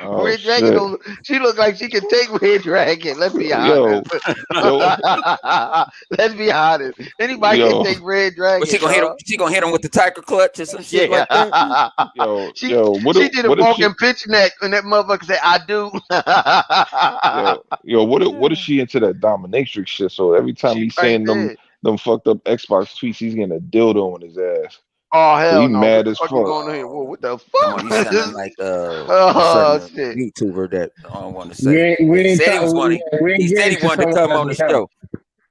Oh Red Dragon shit. don't. She look like she can take Red Dragon. Let's be Yo, honest. yo, Let's be honest. Anybody can yo, take Red But Dragon, she gonna hit him. dog. She gonna hit him with the tiger clutch or some shit like that. Yeah. she yo. she did a What if she Vulcan pitch neck and that motherfucker said, "I do." what if she into that dominatrix shit? So every time She he's right saying there. them fucked up Xbox tweets, he's getting a dildo in his ass. Oh So he hell no! What mad the as fuck you fuck. going on here? Whoa, what the Come on, you fuck? sounding like a Oh certain shit! YouTuber that I don't want to We say. ain't, But we he ain't, said he was talking, going. we He ain't said getting he to wanted to come someone on the else. show.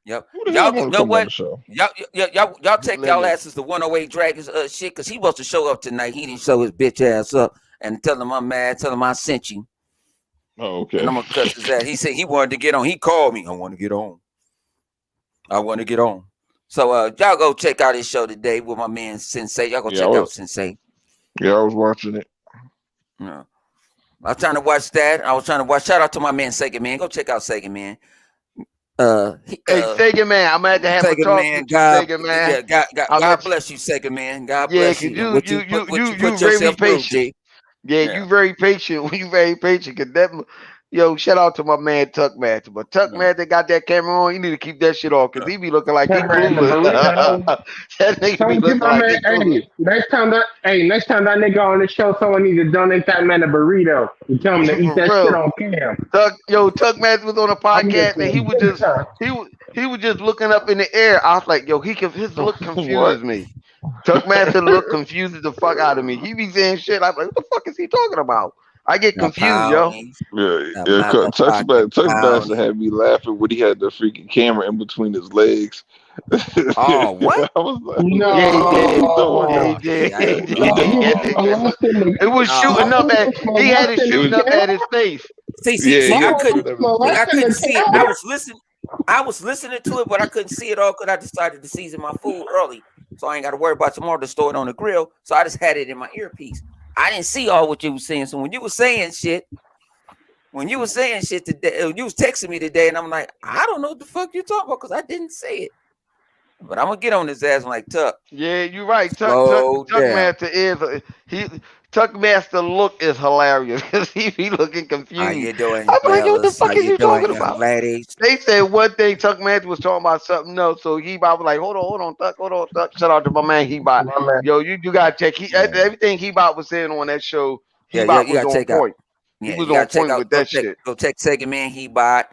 Yep. Who the hell Y'all want to know come on the what? show? Y'all take y'all Lily. asses to 108 Dragons shit, cause he supposed to show up tonight. He didn't show his bitch ass up and tell him I'm mad, tell him I sent you. Oh, And okay. I'm gonna cuss his ass. He said he wanted to get on. He called me. I want to get on. I want to get on. So y'all go check out his show today with my man Sensei. Y'all go Yeah, check out Sensei. I was watching it. Yeah. I was trying to watch that. I was trying to watch. Shout out to my man Sega Man. Go check out Sega Man. Hey, Sega Man, I'm gonna have to have a Sega talk Man, with you, Sega Man. I'll God let you. bless you, Sega Man. God Yeah, bless cause you. And what you you put very yourself through, patient. G. Yeah, Yeah. you very patient. You very patient. Cause that, yo, shout out to my man Tuck Master. But Tuck Yeah. Master got that camera on. You need to keep that shit off, cause he be looking like he Camera in the clueless. burrito. That nigga be Someone give looking my like man, he clueless. next time that nigga on the show, someone need to donate that man a burrito and tell him to eat For that shit real. on cam. Tuck Master was on a I'm here podcast for and he a was good just time. he was just looking up in the air. I was like, yo, his look What? confuses me. Tuck Master look confuses the fuck out of me. He be saying shit. I'm like, what the fuck is he talking about? I get The confused, yo. ponies, Yeah, the yeah. motherfucking Touchmaster ponies. had me laughing when he had the freaking camera in between his legs. Oh, I what? was like, "Who the Yeah, he fuck is did. he doing Yeah, that?" he No. did. See, I He didn't. did. He did. He No, did. molesting the, It was No. shooting up my at. homie He had it molesting the shooting It up camera. at his face. Yeah, See, he My I had couldn't. shooting homie at his See, face. I molesting couldn't the see it. camera. I was listening to it, but I couldn't see it all because I decided to season my food early, so I ain't got to worry about tomorrow to store it on the grill. So I just had it in my earpiece. I didn't see all what you was saying. So when you was saying shit today, you was texting me today, and I'm like, I don't know what the fuck you talking about because I didn't see it. But I'm gonna get on his ass. I'm like, Tuck, Yeah, you're right. slow Tuck down. Master he Tuck Master look is hilarious because he be looking How confused. you doing, I'm like, yo, what the fellas? How fuck is you you doing, talking young about? ladies? They said one thing, Tuck Master was talking about something else. So He-Bot was like, hold on, Tuck. Shout out to my man He-Bot. My man. Yo, you gotta check. Yeah, Everything He-Bot was saying on that show, yeah. He-Bot You was gotta on check out. point. He Yeah, was you on gotta check point out. with that shit. Go check Second Man. He bought.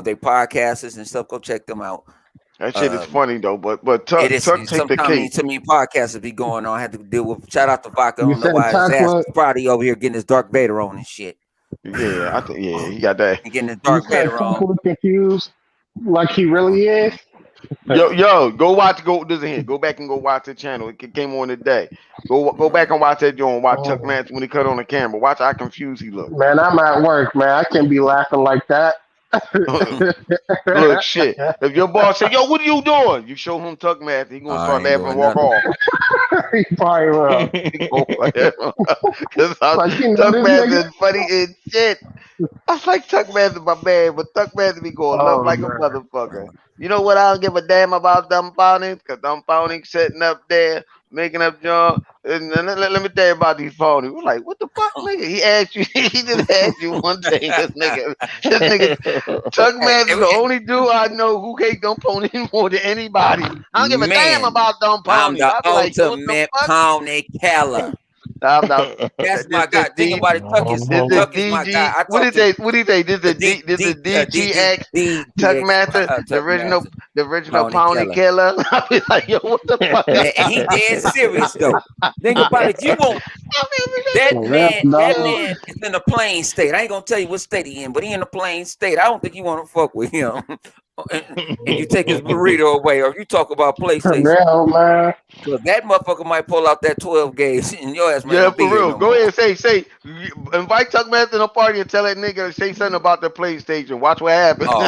They podcasters and stuff. Go check them out. That shit is Um, funny though. But it Tuck is take the sometimes cake. too many podcasts to be going on. I had to deal with. Shout out to Vodka. I You don't know said why his Tuck ass was, is probably over here getting his Dark Vader on and shit. Yeah, I think he got that. He getting his you Dark said Vader Tuck on. was confused like he really is. Yo, go listen here. Go back and go watch the channel. It came on today. Go back and watch that joint. Watch Chuck Oh, Manson when he cut on the camera. Watch how confused he look. man, I'm at work, man. I can't be laughing like that. Look, shit. If your boss say, "Yo, what are you doing?" You show him Tuck Manson, he gonna I start ain't laughing and doing walk nothing. off. He probably will. Because Like, you know Tuck this Manson nigga? is funny as shit. I like Tuck Manson, my man, but Tuck Manson be going up Oh, like a man. motherfucker. You know what? I don't give a damn about dumbfounding, because dumbfounding sitting up there making up junk. And let me tell you about these phonies. We're like, what the fuck, nigga? He asked you, he just asked you one thing. This nigga, Tuck Hey, Manson, the only dude I know who hate dumb ponies more than anybody. I don't give a damn man, about dumb I'm ponies. the I'll be like, yo, what the ultimate fuck? pony killer. I'm not. That's This my the guy. Think D. about it. This the Tuck is my guy. DG. I What talk did to they? What did they? This the the D. This the DGX Tuck DX Master, Tuck Master, the original pony pony killer. killer. I be like, yo, what the fuck? Man, and he dead serious though. Think about it. You won't. That For real, dog. man is in a plain state. I ain't gonna tell you what state he in, but he in a plain state. I don't think you want to fuck with him. and you take his burrito away, or you talk about For PlayStation, real, man. because that motherfucker might pull out that 12 gauge, and your ass might Yeah, not be for here real. no Go more. ahead, say, invite Tuck Man to the party and tell that nigga to say something about the PlayStation. Watch what happens. Oh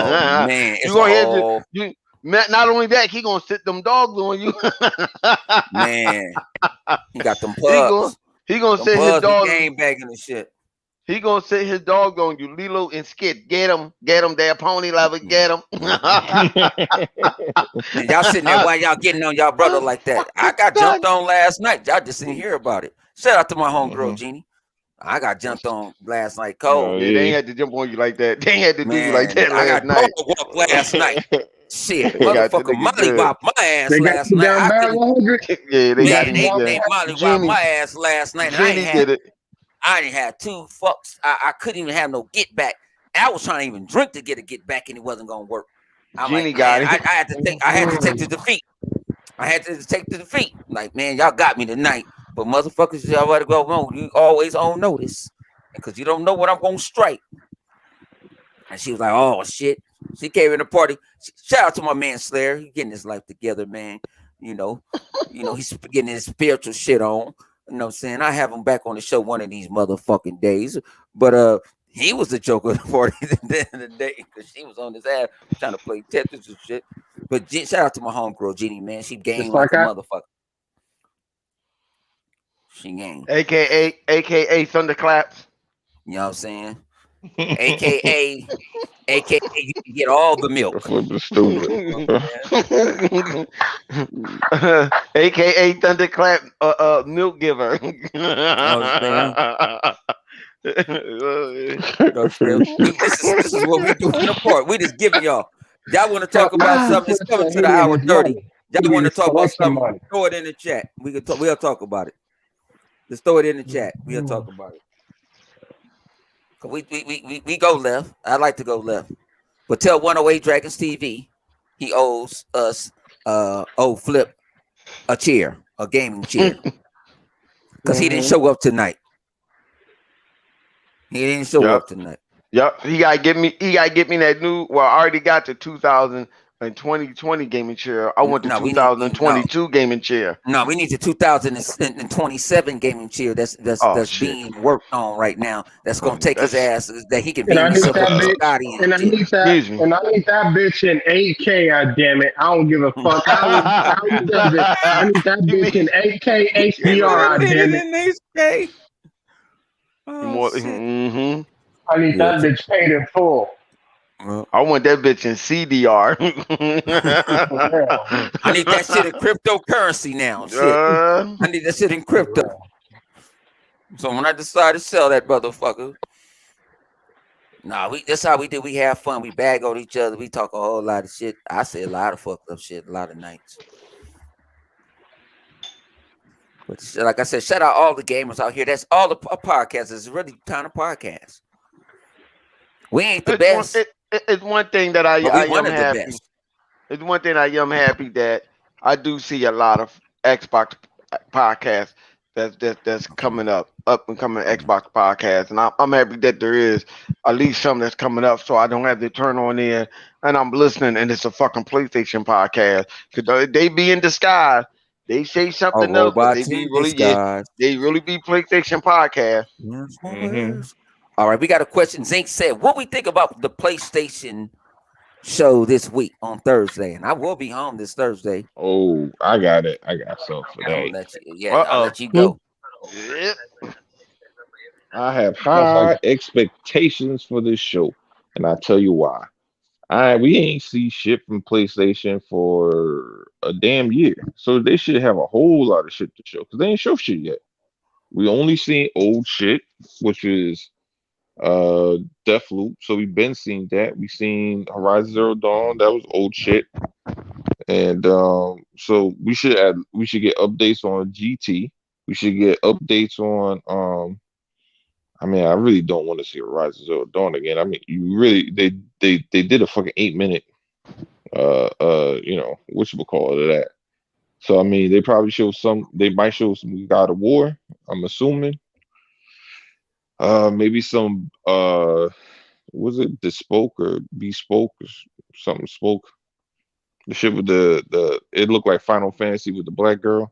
man, You it's a gonna hear whole you. Not only that, he gonna sit them dogs on you. man. He got he gonna he gonna them sit his pugs, he dog. game bagging and shit. He gonna sit his dog on you, Lilo and Skid. Get him, there, pony lover, get him. And y'all sitting there, why y'all getting on y'all brother like that? I got jumped on last night. Y'all just didn't hear about it. Shout out to my homegirl Jeannie. I got jumped on last night cold. Yeah, they ain't had to jump on you like that. They ain't had to do you like Man, that I last got night. dog walked last night. Shit, They got the motherfucker nigga Molly good. bopped my ass They got last you night. down I bad couldn't, 100. Yeah, they got man, him they good. Molly bopped Jenny, my ass last night, and Jenny did it. I didn't have two fucks. I couldn't even have no get back. I was trying to even drink to get a get back, and it wasn't gonna work. I'm Jenny like, man, got I it. had to take the defeat. I had to take the defeat. Like, man, y'all got me tonight. But motherfuckers, y'all better go on. You always on notice. Because you don't know what I'm gonna strike. And she was like, oh shit. She came in the party. Shout out to my man Slayer. He getting his life together, man. You know, he's getting his spiritual shit on. You know what I'm saying? I have him back on the show one of these motherfucking days. But he was the joke of the party at the end of the day because she was on his ass trying to play Tetris and shit. But shout out to my homegirl Jeannie, man. She game Just like like a I. motherfucker. She game. AKA Thunderclaps. You know what I'm saying? AKA you can get all the milk. Flipping stupid. AKA Thunderclap milk giver. You know what I'm saying? This is what we do in the part. We just giving y'all. Y'all want to talk about something? It's coming to the hour 30. Y'all want to talk about something? Throw it in the chat. We'll talk about it. Just throw it in the chat. We'll talk about it. We go left. I like to go left. But tell 108 Dragons TV he owes us Flip a chair, a gaming chair. Because he didn't show up tonight. He didn't show up tonight. Yep. He gotta get me that new, well, I already got the 2020 gaming chair. I want the 2022 gaming chair. No, we need the 2027 gaming chair that's being worked on right now. That's gonna take his ass that he can be himself up to Scotty and I need that bitch in 8K, damn it. I don't give a fuck. I need that bitch in 8K HDR, damn it. Oh, I need that bitch paid in full. I want that bitch in CDR. I need that shit in cryptocurrency now. Shit. I need that shit in crypto. So when I decide to sell that motherfucker, that's how we do. We have fun. We bag on each other. We talk a whole lot of shit. I say a lot of fucked up shit a lot of nights. But like I said, shout out all the gamers out here. That's all the podcasts. It's really kind of podcast. We ain't the best. It's one thing that I am happy. Best. It's one thing I am happy that I do see a lot of Xbox podcasts that's coming up and coming Xbox podcasts, and I'm happy that there is at least some that's coming up, so I don't have to turn on there and I'm listening and it's a fucking PlayStation podcast because they be in disguise. They say something else, but they be really they really be PlayStation podcast. All right, we got a question. Zink said, "What we think about the PlayStation show this week on Thursday?" And I will be home this Thursday. Oh, I got it. I got something for that. I'll let you go. Yep. I have high expectations for this show, and I tell you why. We ain't see shit from PlayStation for a damn year, so they should have a whole lot of shit to show because they ain't show shit yet. We only seen old shit, which is Deathloop. So we've been seeing that. We seen Horizon Zero Dawn. That was old shit. And so we should get updates on GT. We should get updates on I mean, I really don't want to see Horizon Zero Dawn again. I mean, they did a fucking 8 minute whatchamacallit of that. So I mean they probably they might show some God of War, I'm assuming. Maybe some was it bespoke or something spoke. The shit with the it looked like Final Fantasy with the black girl.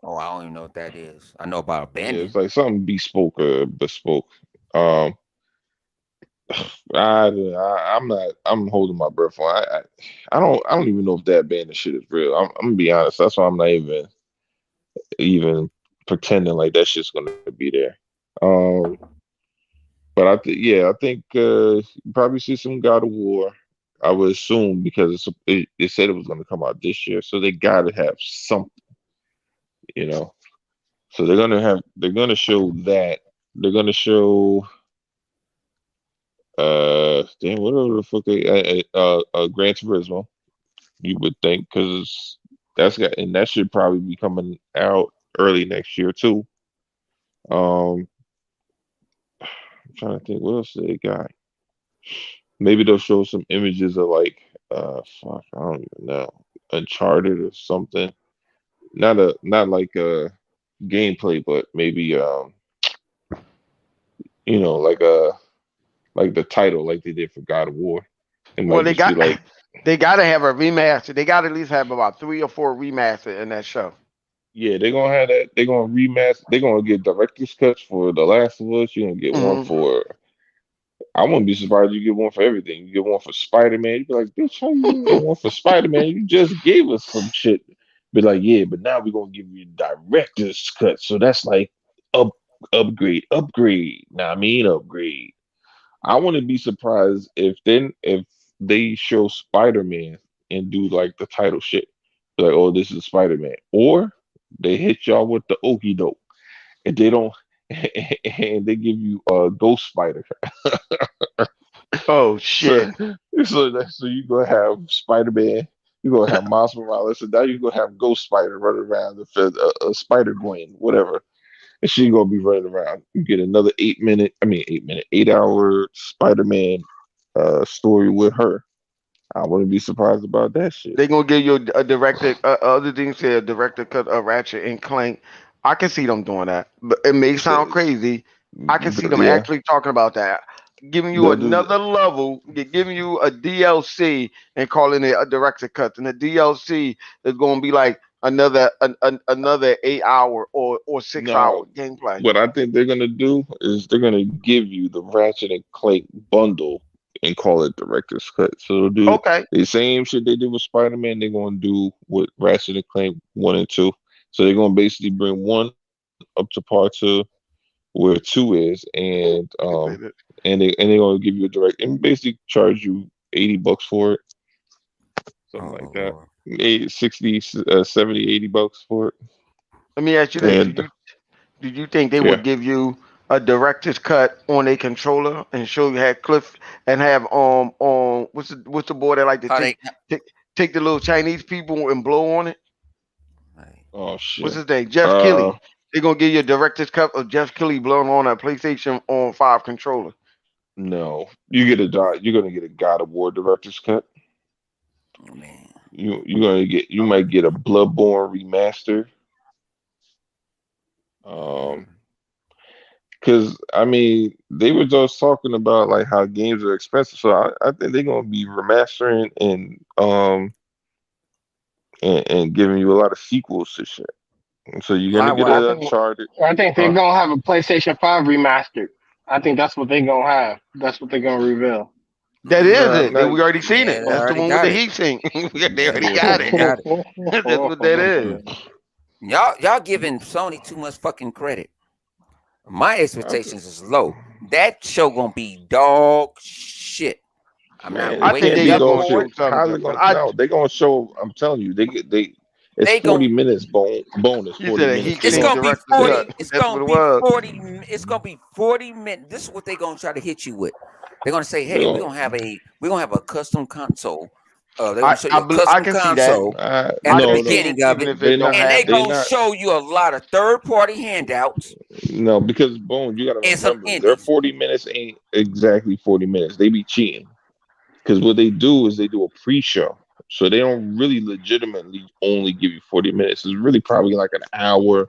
Oh, I don't even know what that is. I know about Yeah, it's abandon. like something bespoke or bespoke. Um, I'm not. I'm holding my breath on. I don't even know if that band and shit is real. I'm gonna be honest. That's why I'm not even pretending like that shit's gonna be there. Um, but yeah, I think you probably see some God of War. I would assume because it said it was gonna come out this year, so they gotta have something, you know. So they're gonna show that. They're gonna show damn, whatever the fuck they Gran Turismo. You would think because that should probably be coming out early next year too. Um, I'm trying to think what else they got. Maybe they'll show some images of like fuck, I don't even know, Uncharted or something. Not like gameplay, but maybe like the title like they did for God of War. It Well, might just be like they got to have a remaster. They got to at least have about 3 or 4 remaster in that show. yeah, they're gonna have that. They're gonna remaster. They're gonna get director's cuts for The Last of Us. You're gonna get one Hmm. for. I wouldn't be surprised you get one for everything. You get one for Spider Man. You'd be like, bitch, how you get one for Spider Man? You just gave us some shit. Be like, yeah, but now we're gonna give you director's cut. So that's like up upgrade. Now I mean upgrade. I wouldn't be surprised if they show Spider Man and do like the title shit. Like, oh, this is Spider Man. Or they hit y'all with the okey doke. And they don't and they give you a Ghost Spider. Oh So, shit! so you gonna have Spider Man, you gonna have Miles Morales, and now you gonna have Ghost Spider running around a Spider Gwen, whatever, and she gonna be running around. You get another 8 minute, I mean 8 minute, 8 hour Spider Man story with her. I wouldn't be surprised about that shit. They gonna give you a director. Other things say a director cut a Ratchet and Clank. I can see them doing that, but it may sound The, crazy. I can see them yeah, actually talking about that, giving you they'll do. another level, giving you a DLC and calling it a director cut, and the DLC is gonna be like another 8 hour or 6 hour No, gameplay. what I think they're gonna do is they're gonna give you the Ratchet and Clank bundle and call it Director's Cut. So they'll do Okay, the same shit they did with Spider-Man. They're gonna do with Ratchet and Clank 1 and 2. So they're gonna basically bring one up to par two, where two is, and they're gonna give you a direct and basically charge you $80 for it, something like Oh that. Lord. 60, 70, $80 for it. let me ask you this: And do you think they yeah. would give you a director's cut on a controller and show you had Cliff and have what's the boy that like to How they take take the little Chinese people and blow on it? like, Oh What's shit. his name? Jeff Uh Kelly. They're gonna give you a director's cut of Jeff Kelly blowing on a PlayStation 5 controller. no. You're gonna get a God of War director's cut. man. You might get a Bloodborne remaster. Um, Mm. because I mean they were just talking about like how games are expensive, so I think they're gonna be remastering and giving you a lot of sequels to shit. And so you're gonna My get wife. I a think Uncharted, I think they're huh? gonna have a PlayStation 5 remastered. I think that's what they're gonna have. That's what they're gonna reveal. That is Nah, it. nah, We already seen Yeah, it. they That's the already one with got the it. heat sink. They Yeah, already they got already it. got it. That's what that is. Y'all giving Sony too much fucking credit. My I th- expectations is low. That show gonna be dog shit. I'm not man, it I think can't waiting they be is up dog gonna for show it. shit. something How they different. gonna no? They gonna show. I'm telling you, it's They gon' 40 minutes bonus, You 40 said a minutes heat it's sink gonna bonus. be director's They 40. cut. It's That's gonna what it be was. 40. It's gonna be 40 minutes. This is what they're gonna try to hit you with. They're gonna say, they hey, gonna we're gonna have a custom console. They're gonna show you a I custom can see that. console at I the can no, see no, it beginning of even it, if it don't and they're happen. they gonna not. show you a lot of third-party handouts No, because Bone, you got to and some remember, their indies. 40 minutes ain't exactly 40 minutes. They be cheating because what they do is they do a pre-show, so they don't really legitimately only give you 40 minutes. It's really probably like an hour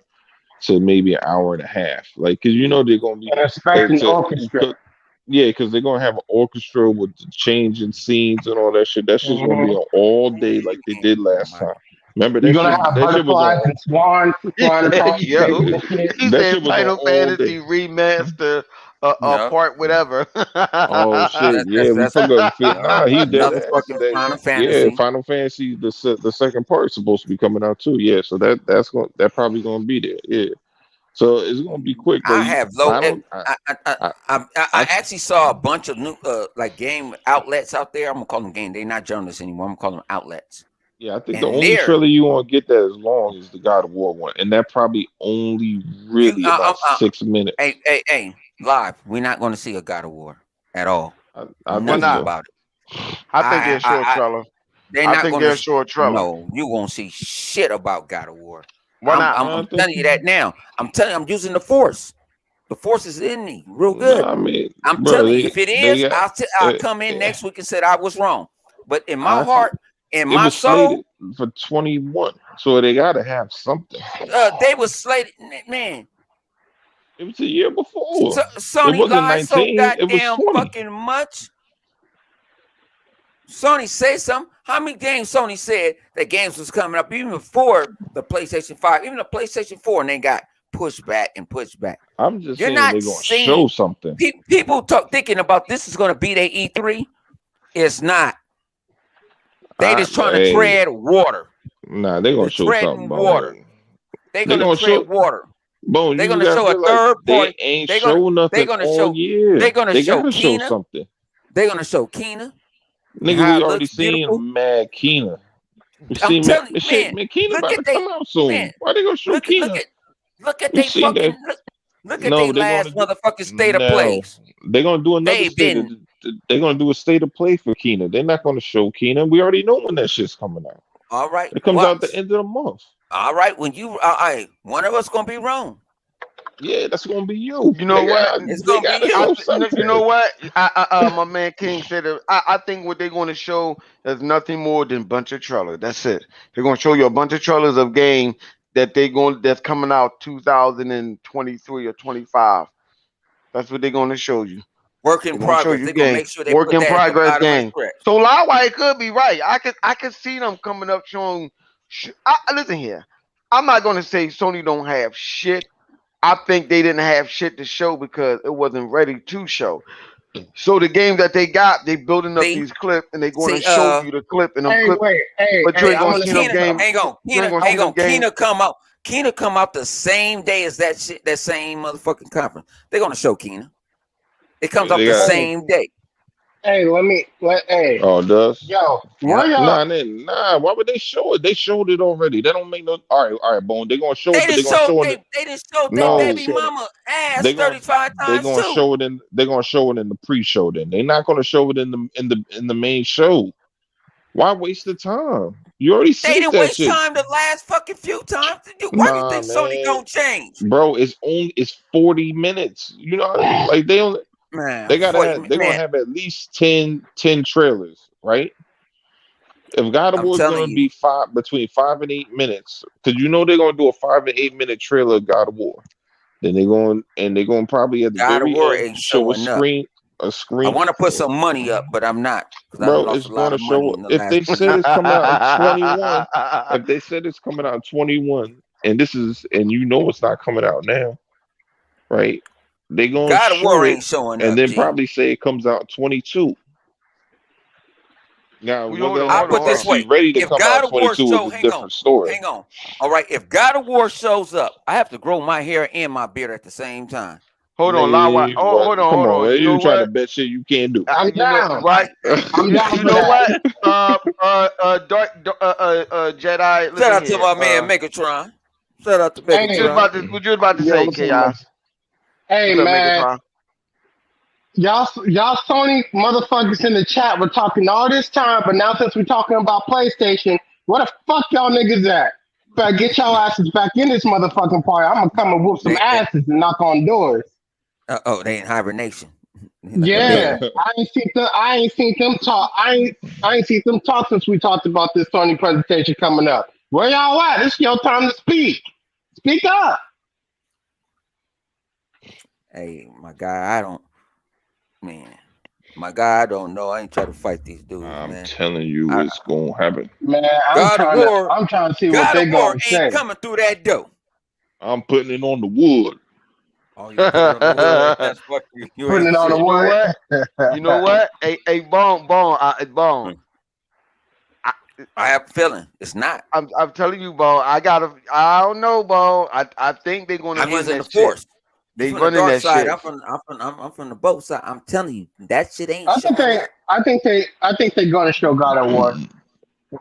to maybe an hour and a half. Like, because you know they're gonna be And expect an orchestra. cook. Yeah, because they're gonna have an orchestra with the changing scenes and all that shit. That shit's gonna be Mhm. on all day like they did last My time. Remember You're that gonna shit? have That shit was butterflies on. and swans flying across the Yo, table and shit. he That said shit was on Final all Fantasy day. remaster, yeah. part whatever. Oh shit, yeah, we That's forgot. yeah. Nah, he dead Another ass. fucking That Final yeah, Fantasy. Final Fantasy the second part is supposed to be coming out too. Yeah, so that probably gonna be there. Yeah, so it's gonna be quick, but I have low. Final. I, I, I, I, I I actually saw a bunch of new like game outlets out there. I'm gonna call them game. They're not journalists anymore. I'm gonna call them outlets. yeah, I think the And only there, trailer you gonna get that as long is the God of War one, and that probably only you really about 6 minutes. hey, live. We're not gonna see a God of War at all. I Why think Nothing not? so. about it. I think they're short I trailer. they're I not think gonna. they're short trailer. No, you won't see shit about God of War. Why not? I I'm think. telling you that now. I'm telling you, I'm using the force. The force is in me, real No, good. I mean, I'm bro, telling you, if it they is, got. I'll Uh, come in uh, next week and said I was wrong. But in my I think heart, in it my was soul, slated for 21, so they got to have something. they was slated. Man, It was the year before. It Sony wasn't lied so 19. It was goddamn 20. fucking much. Sony say something. How many games Sony said that games was coming up even before the PlayStation 5, even the PlayStation 4, and they got pushed back and pushed back. I'm just You're saying not they're gonna seeing show something. people thinking about this is going to be their E3. It's not. They just trying to Hey, tread water. nah, they're gonna They're show something, treading water. Bone. They're They're gonna gonna tread show. water. Bone, They're you gonna gotta show a realize third they party. ain't They're gonna show they're nothing gonna all show year. they're gonna They show gotta show Kina. something. They're gonna show Kina and Nigga, how we it already looks beautiful. seen Mad Keena. We I'm see telling you, shit, man. man, Keena Look about at to they come out man. soon. Why they gonna show Keena? Look at We they see that. fucking look at they No, they're gonna last do motherfucking state of no. plays. They're gonna do another They've state of. been They're gonna do a state of play for Keena. They're not gonna show Keena. We already know when that shit's coming out. all right. It comes out the Watch. end of the month. All right. When you one of us gonna be wrong. Yeah, that's gonna be you. You know what? It's They gonna be gotta I you. show you know something. what? My man King said it. I think what they're going to show is nothing more than bunch of trailers. That's it. They're going to show you a bunch of trailers of game that's coming out 2023 or 25. That's what they're going to show you. Work in They're going to show progress. you They're gonna game, make sure they work put in that at the progress bottom of the game. script. So Lawway could be right. I could see them coming up showing. Listen here. I'm not going to say Sony don't have shit. I think they didn't have shit to show because it wasn't ready to show. So the game that they got, they building up See, these clips and they're going to see, show you the clip and them Hey, clip, wait, but you hey, ain't I'm gonna gonna see say them Kina, game. something. You ain't gonna see Hang them on. game. Kina come out the same day as that shit, that same motherfucking conference. They're gonna show Kina. It comes out They the got. Hey, same day. hey, hey, Oh, it does. yo, where Yep. y'all? Nah. Why would they show it? They showed it already. They don't make no. All right, Bone. They're gonna show They it, but they're just gonna showed show it. they just showed their Oh No, baby shit. mama ass they gonna 35 they times gonna too. show it in. They're gonna show it in the pre-show. Then they're not gonna show it in the main show. Why waste the time? You already They seen didn't that waste shit. time the last fucking few times. Why do you Nah, think Sony man, gonna change? bro, it's 40 minutes. You know, like Man, they gotta 40 have they're gonna man, have at least 10 trailers, right? If God of I'm War is telling gonna you, be between 5 and 8 minutes, because you know they're gonna do a 5 and 8 minute trailer of God of War. Then they're gonna probably at the God of very War end ain't show a showing up. screen, a I screen. want to put some money up, but I'm not because I done Bro, lost it's a lot gonna of money show in the if last they said year. it's coming out in 21. If they said it's coming out in 21, and you know it's not coming out now, right? They gonna God of show War it ain't showing and up, then G. probably say it comes out 22. Now, Well, hold whether or on, I not hold on, it's put hold this on. actually way: ready to if come out God of War 22 is show, a different story. hang on. All right, if God of War shows up, I have to grow my hair and my beard at the same time. Hold on, Lawway. Nigga, Oh, what? hold on, Come hold on, on. man. You know You trying to what? bet shit you can't do. I'm You know, down. right? I'm down You for know that. what? Jedi. Shout Listen out to here. my man Megatron. Shout out to What you was Hey, Megatron. what you was about to yo, say, what's up, man? Chaos? Hey, What's up, man, Megatron? y'all Sony motherfuckers in the chat were talking all this time, but now since we're talking about PlayStation, where the fuck y'all niggas at? Better get y'all asses back in this motherfucking party. I'm gonna come and whoop some They asses and knock on doors. they in hibernation. Like a Yeah, bear. I ain't seen them talk. I ain't seen them talk since we talked about this Sony presentation coming up. Where y'all at? It's your time to speak. Speak up. Hey, my guy, Man, my God, I don't know. I ain't trying to fight these dudes, I'm man. telling you, I, it's gonna happen. Man, God of War, I'm trying to see what God they're of War gonna ain't say. coming through that door. I'm putting it on the wood. Oh, you put it on the wood. That's what you Putting ain't it on the shit. You know wood. what? You know what? A bone, bone. I, I have a feeling it's not. I'm telling you, Bo. I don't know, Bo. I think they're gonna I'm run using the that shit. force. You They from the running dark that side. shit. I'm from the boat side. I'm telling you, that shit ain't showing up. I think they're gonna show God of War.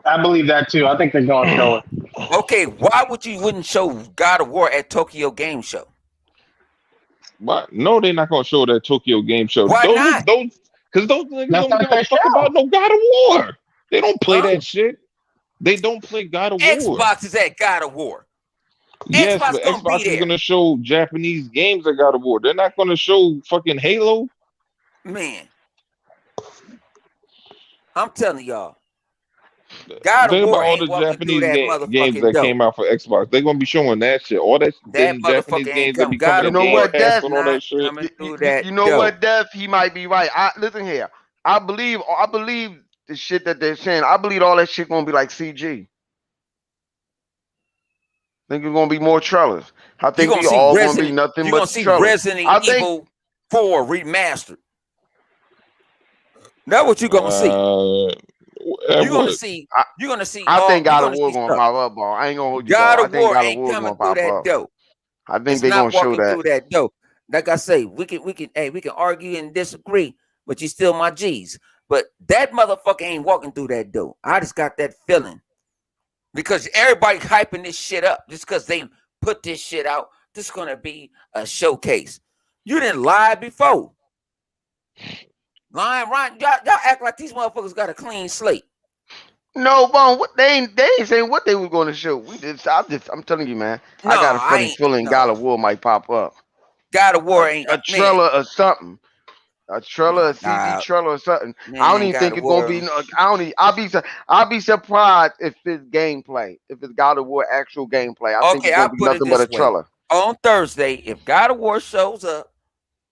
I believe that too. I think they're gonna show it. Okay, why wouldn't show God of War at Tokyo Game Show? But no, they're not gonna show that Tokyo Game Show. Why not? Because those niggas That's don't not give a their fuck show. about no God of War. They don't play Huh? that shit. They don't play God of War. Xbox is at God of War. Yes, Xbox but gonna be Xbox is there. gonna show Japanese games that God of War. They're not gonna show fucking Halo. Man, I'm telling y'all, God of Think about War all ain't the walking through Japanese that games motherfucking that door. came out for Xbox. They're gonna be showing that shit. All that That them motherfucker Japanese ain't games that come. be coming God You to of know Game what, War Pass Death? is and all that not shit. coming through that You know door. what, Death? He might be right. Listen here. I believe the shit that they're saying. I believe all that shit gonna be like CG. Think it's gonna be more trailers. I You think gonna we see all gonna be Resident. nothing You gonna but see trailers. Resident I think Evil 4 remastered. That's what you gonna see. You're gonna What? see. I, You're gonna see I all. think You're God of gonna War see gonna stuff. pop up, bro. I ain't gonna hold you, dog. God I of think War God of ain't War coming gonna through pop that up. door. I think It's they gonna not show walking that. through that door. Like I say, we can argue and disagree, but you still my G's. But that motherfucker ain't walking through that door. I just got that feeling because everybody hyping this shit up just because they put this shit out. This is gonna be a showcase. You didn't lie before. Lying, right? Y'all act like these motherfuckers got a clean slate. No, Bone. What they ain't saying what they was gonna show. I'm telling you, man. No, I got a I funny ain't. feeling God No, of War might pop up. God of War ain't. A Man, trailer or something. A trailer, a CG nah, trailer or something. I don't man, even God think of it's gonna be. War. No, I don't. I'll be surprised if it's gameplay. If it's God of War actual gameplay, I think Okay, it's gonna I'll be put it nothing but a this way. trailer. On Thursday, if God of War shows up,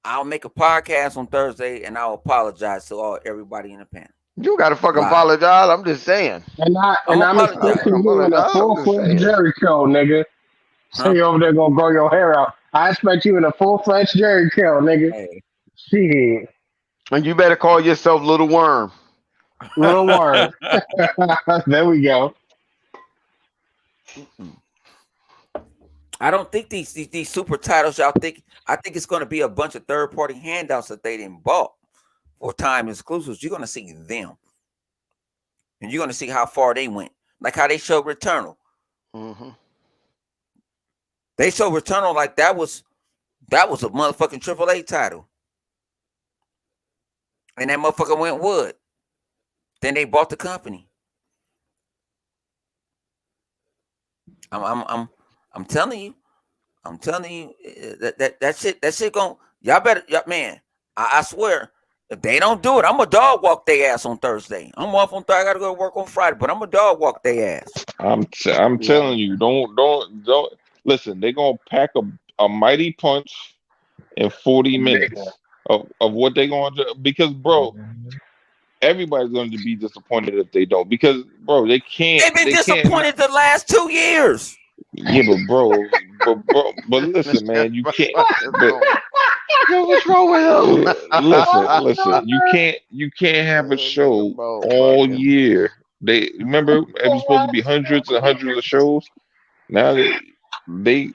I'll make a podcast on Thursday and I'll apologize to everybody in the panel. You gotta fucking Live. apologize. I'm just saying. I'm gonna I'm You gotta apologize. fucking expecting you in a apologize. I'm full just fledged saying. Jericho, nigga. So Huh? you over there gonna grow your hair out. I expect you in a full fledged Jericho, nigga. Hey. Shit. And you better call yourself Little Worm. Little word. There we go. I don't think these super titles y'all think. I think it's going to be a bunch of third party handouts that they didn't bought for time exclusives. You're going to see them, and you're going to see how far they went. Like how they showed Returnal. Mm-hmm. They showed Returnal like that was a motherfucking AAA title, and that motherfucker went wood. Then they bought the company. I'm telling you. I'm telling you that shit going y'all better man. I swear, if they don't do it, I'm a dog walk their ass on Thursday. I'm off on Thursday. I gotta go to work on Friday, but I'm a dog walk their ass. I'm Yeah. telling you, don't listen. They're gonna pack a mighty punch in 40 minutes of what they're gonna do. Because bro, everybody's going to be disappointed if they don't. Because bro, They've been they can't not, disappointed the last 2 years. yeah, but listen, man, you can't. But Yo, what's wrong with him? listen, you can't have a Nigga, show bro, all fucking. year. They remember it was supposed to be hundreds and hundreds of shows. Now they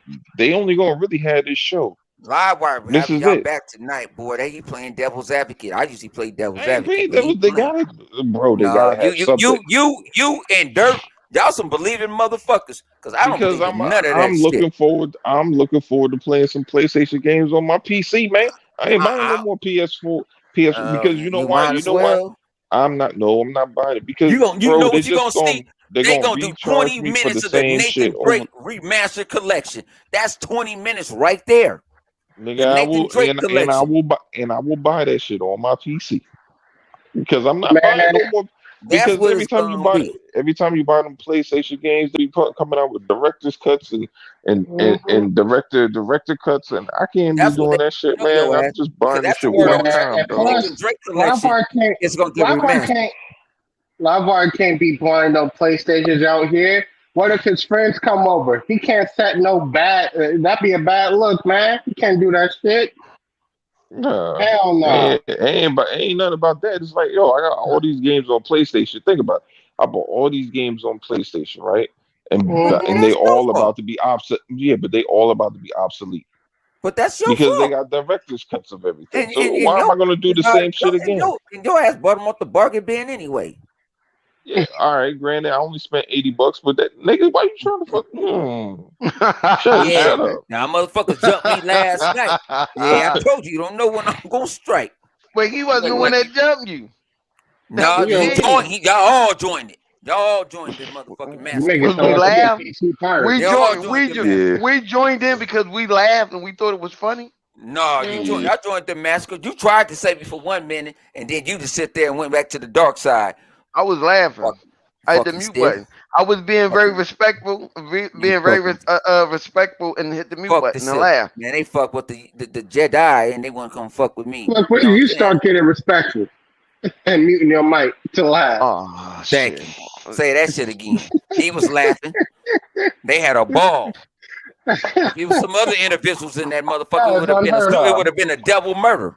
only gonna really have this show. Livewire This having is y'all it. back tonight, boy. They playing devil's advocate. I usually play devil's I ain't advocate, paying but that was he they playing. gotta bro, they No, gotta have something. you and Dirt, y'all some believing motherfuckers. Cause I don't Because believe in none of that shit. I'm looking forward to playing some PlayStation games on my PC, man. I ain't buying no I, more PS4 because you know you why? might You as know why? well. I'm not buying it because You bro, know they what you just gonna see? they're They gonna gonna do recharge 20 me for the minutes of the same shit Nathan over. Drake remastered collection. That's 20 minutes right there. The Nigga, I Nathan will Drake collection. and I will buy that shit on my PC because I'm not buying Man, no more. That's because what it's gonna be. every time you buy them PlayStation games, they coming out with director's cuts Mhm. and director cuts, and I can't be That's what they doing that shit, know your man. I'm ass just because buying this that's the shit word one on the Man, street. time, and dog. plus, The Drake collection Livewire can't, is gonna get Livewire remastered. can't, Livewire can't be blind no PlayStations out here. What if his friends come over? He can't set no bad. That'd be a bad look, man. He can't do that shit. Nah, Hell no. ain't nothing about that. It's like, yo, I got all these games on PlayStation. Think about it. I bought all these games on PlayStation, right? But Mhm. man, And they that's your all fault. about to be obsolete. Yeah, but they all about to be obsolete But that's your because they fault. got director's cuts of everything. So And why am your I gonna do the same shit again? and your ass bought them off the bargain bin anyway. Yeah, all right, granted, I only spent $80, but that nigga, why you trying to fuck? Yeah, Shut up. now motherfucker jumped me last night. Yeah, I told you, you don't know when I'm gonna strike. Wait, he wasn't But the one that jumped you. That no, was You he know, joined. me. Y'all all joined it. Y'all all joined the motherfucking you massacre. make it Cause sound we like he a laughed. PC pirate. We They all joined. joined the massacre. Yeah, We joined in because we laughed and we thought it was funny. No, you joined. yeah. I joined the massacre. You tried to save me for 1 minute, and then you just sit there and went back to the dark side. I was laughing. Fuck, I hit the fucking mute stiff. button. I was being very Fucking, respectful, you being very fucking respectful, and hit the mute fuck the button and stiff. laugh. Man, they fuck with the Jedi, and they want to come fuck with me. Look, You when know did what you I'm saying? start getting respectful and muting your mic to laugh? Oh Thank shit! you. Say that shit again. He was laughing. They had a ball. If it was some other individuals in that motherfucker, That is unheard it of. would have been a double murder.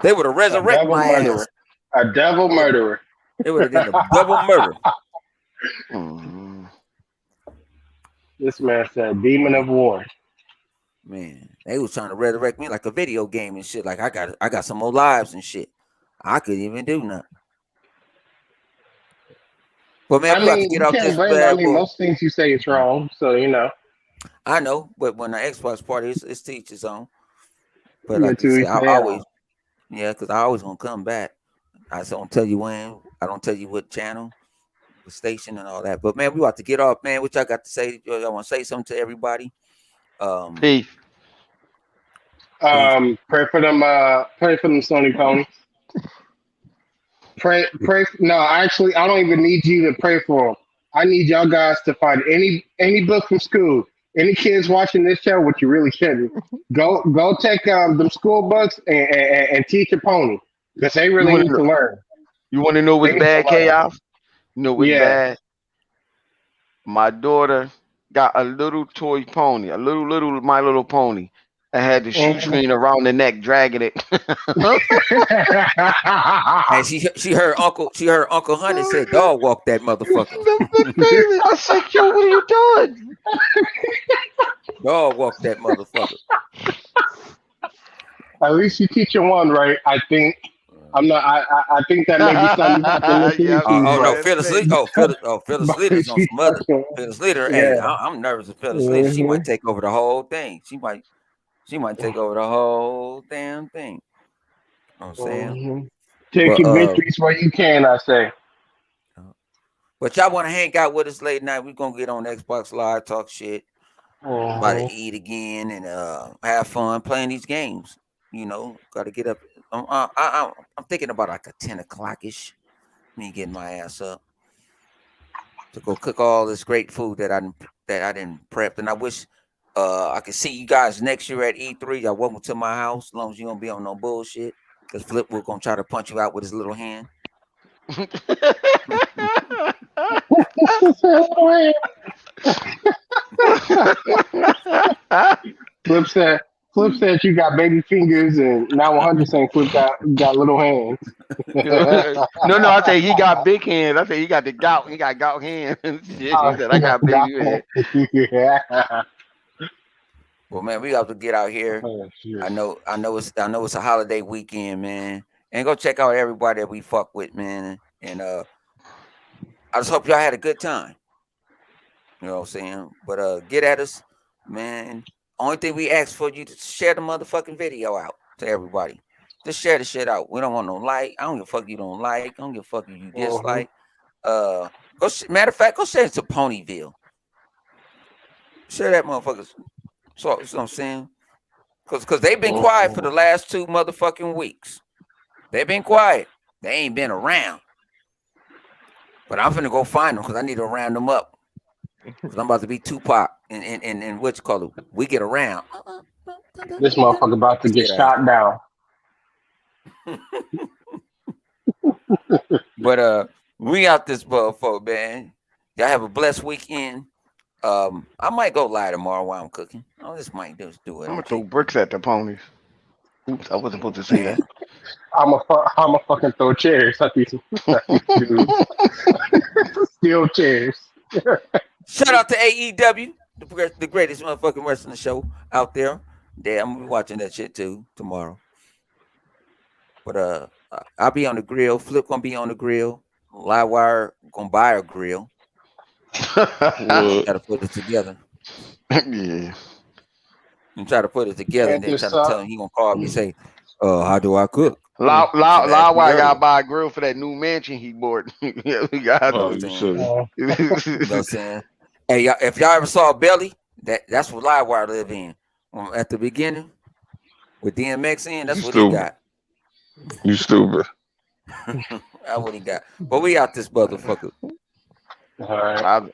They would have A resurrected devil my ass. murderer. A devil murderer. It would have been a double murder. Mhm. This man said, "Demon of war." Man, they was trying to resurrect me like a video game and shit. Like I got some more lives and shit. I couldn't even do nothing. But man, I we got to mean, get you off can't this blame. I bad mean, boy. most things you say is wrong. So you know, I know, but when the Xbox party it's to each his own. But you're like you too said, each I their always own. because I always gonna come back. I just don't tell you when. I don't tell you what channel, what station, and all that. But man, we about to get off, man. What y'all got to say? Y'all want to say something to everybody? Peace. Peace. Pray for them. Pray for them, Sony ponies. Pray. No, actually, I don't even need you to pray for them. I need y'all guys to find any book from school. Any kids watching this show, which you really shouldn't, go take them school books and teach a pony because they You really want to need know? to learn. You want to know They what's need to bad, learn. chaos? You know what's Yeah. bad? My daughter got a little toy pony, a little My Little Pony. I had the Mhm. shoestring around the neck, dragging it. And she heard Uncle Honey said, "Dog walk that motherfucker." Baby, I said, yo, what are you doing? Dog walk that motherfucker. At least you teach her one right. I think I'm not. I think that may be something you have to look Yeah, into, Oh no, yeah, Phyllis Lee. thanks. Phyllis but Litter's on you some other. touch her. Phyllis Litter. Hey, Yeah. I'm nervous of Phyllis Litter. She Hmm. might take over the whole thing. She might take over the whole damn thing. You know what I'm saying? Hmm. Take But your victories where you can. I say. but y'all want to hang out with us late night? We're gonna get on Xbox Live, talk shit, about to Hmm. eat again, and have fun playing these games. You know, got to get up. I'm thinking about like a 10 o'clock ish. Me getting my ass up to go cook all this great food that I didn't prep, and I wish I could see you guys next year at E3. Y'all welcome to my house, as long as you don't be on no bullshit. Cause Flip will gonna try to punch you out with his little hand. Flip said. Flip said you got baby fingers, and now 100 saying Flip got little hands. No, I say he got big hands. I say he got the gout. He got gout hands. Shit, he Oh, said I he got got baby hands. yeah. Well, man, we have to get out here. Oh, shit. I know it's a holiday weekend, man. And go check out everybody that we fuck with, man. And I just hope y'all had a good time. You know what I'm saying? But get at us, man. Only thing we ask for you to share the motherfucking video out to everybody. Just share the shit out. We don't want no like. I don't give a fuck you don't like. I don't give a fuck you Mhm. dislike. Matter of fact, go share it to Ponyville. Share that motherfuckers. So you know what I'm saying? Cause they've been quiet for the last 2 motherfucking weeks. They've been quiet. They ain't been around. But I'm finna go find them because I need to round them up. Because I'm about to be Tupac and what you call it? We get around. This motherfucker about to get shot down. But we out this motherfucker, man. Y'all have a blessed weekend. I might go live tomorrow while I'm cooking. Oh, this might just do it. I'm gonna throw bricks at the ponies. Oops, I wasn't supposed to say that. I'm a fucking throw chairs at these dudes. Steel chairs. Shout out to AEW, the greatest motherfucking wrestling show out there. Yeah, I'm gonna be watching that shit too tomorrow. But I'll be on the grill. Flip gonna be on the grill. Livewire gonna buy a grill. Gotta put it together. Yeah. And try to put it together, and then try to tell him he gonna call me and say, how do I cook? Livewire gotta buy a grill for that new mansion he bought. Yeah, we got you You know what I'm saying? Hey, y'all, if y'all ever saw Belly, that's what Livewire live in. At the beginning, with DMX in, that's what he got. You stupid. That's what he got. But we out this motherfucker. All right.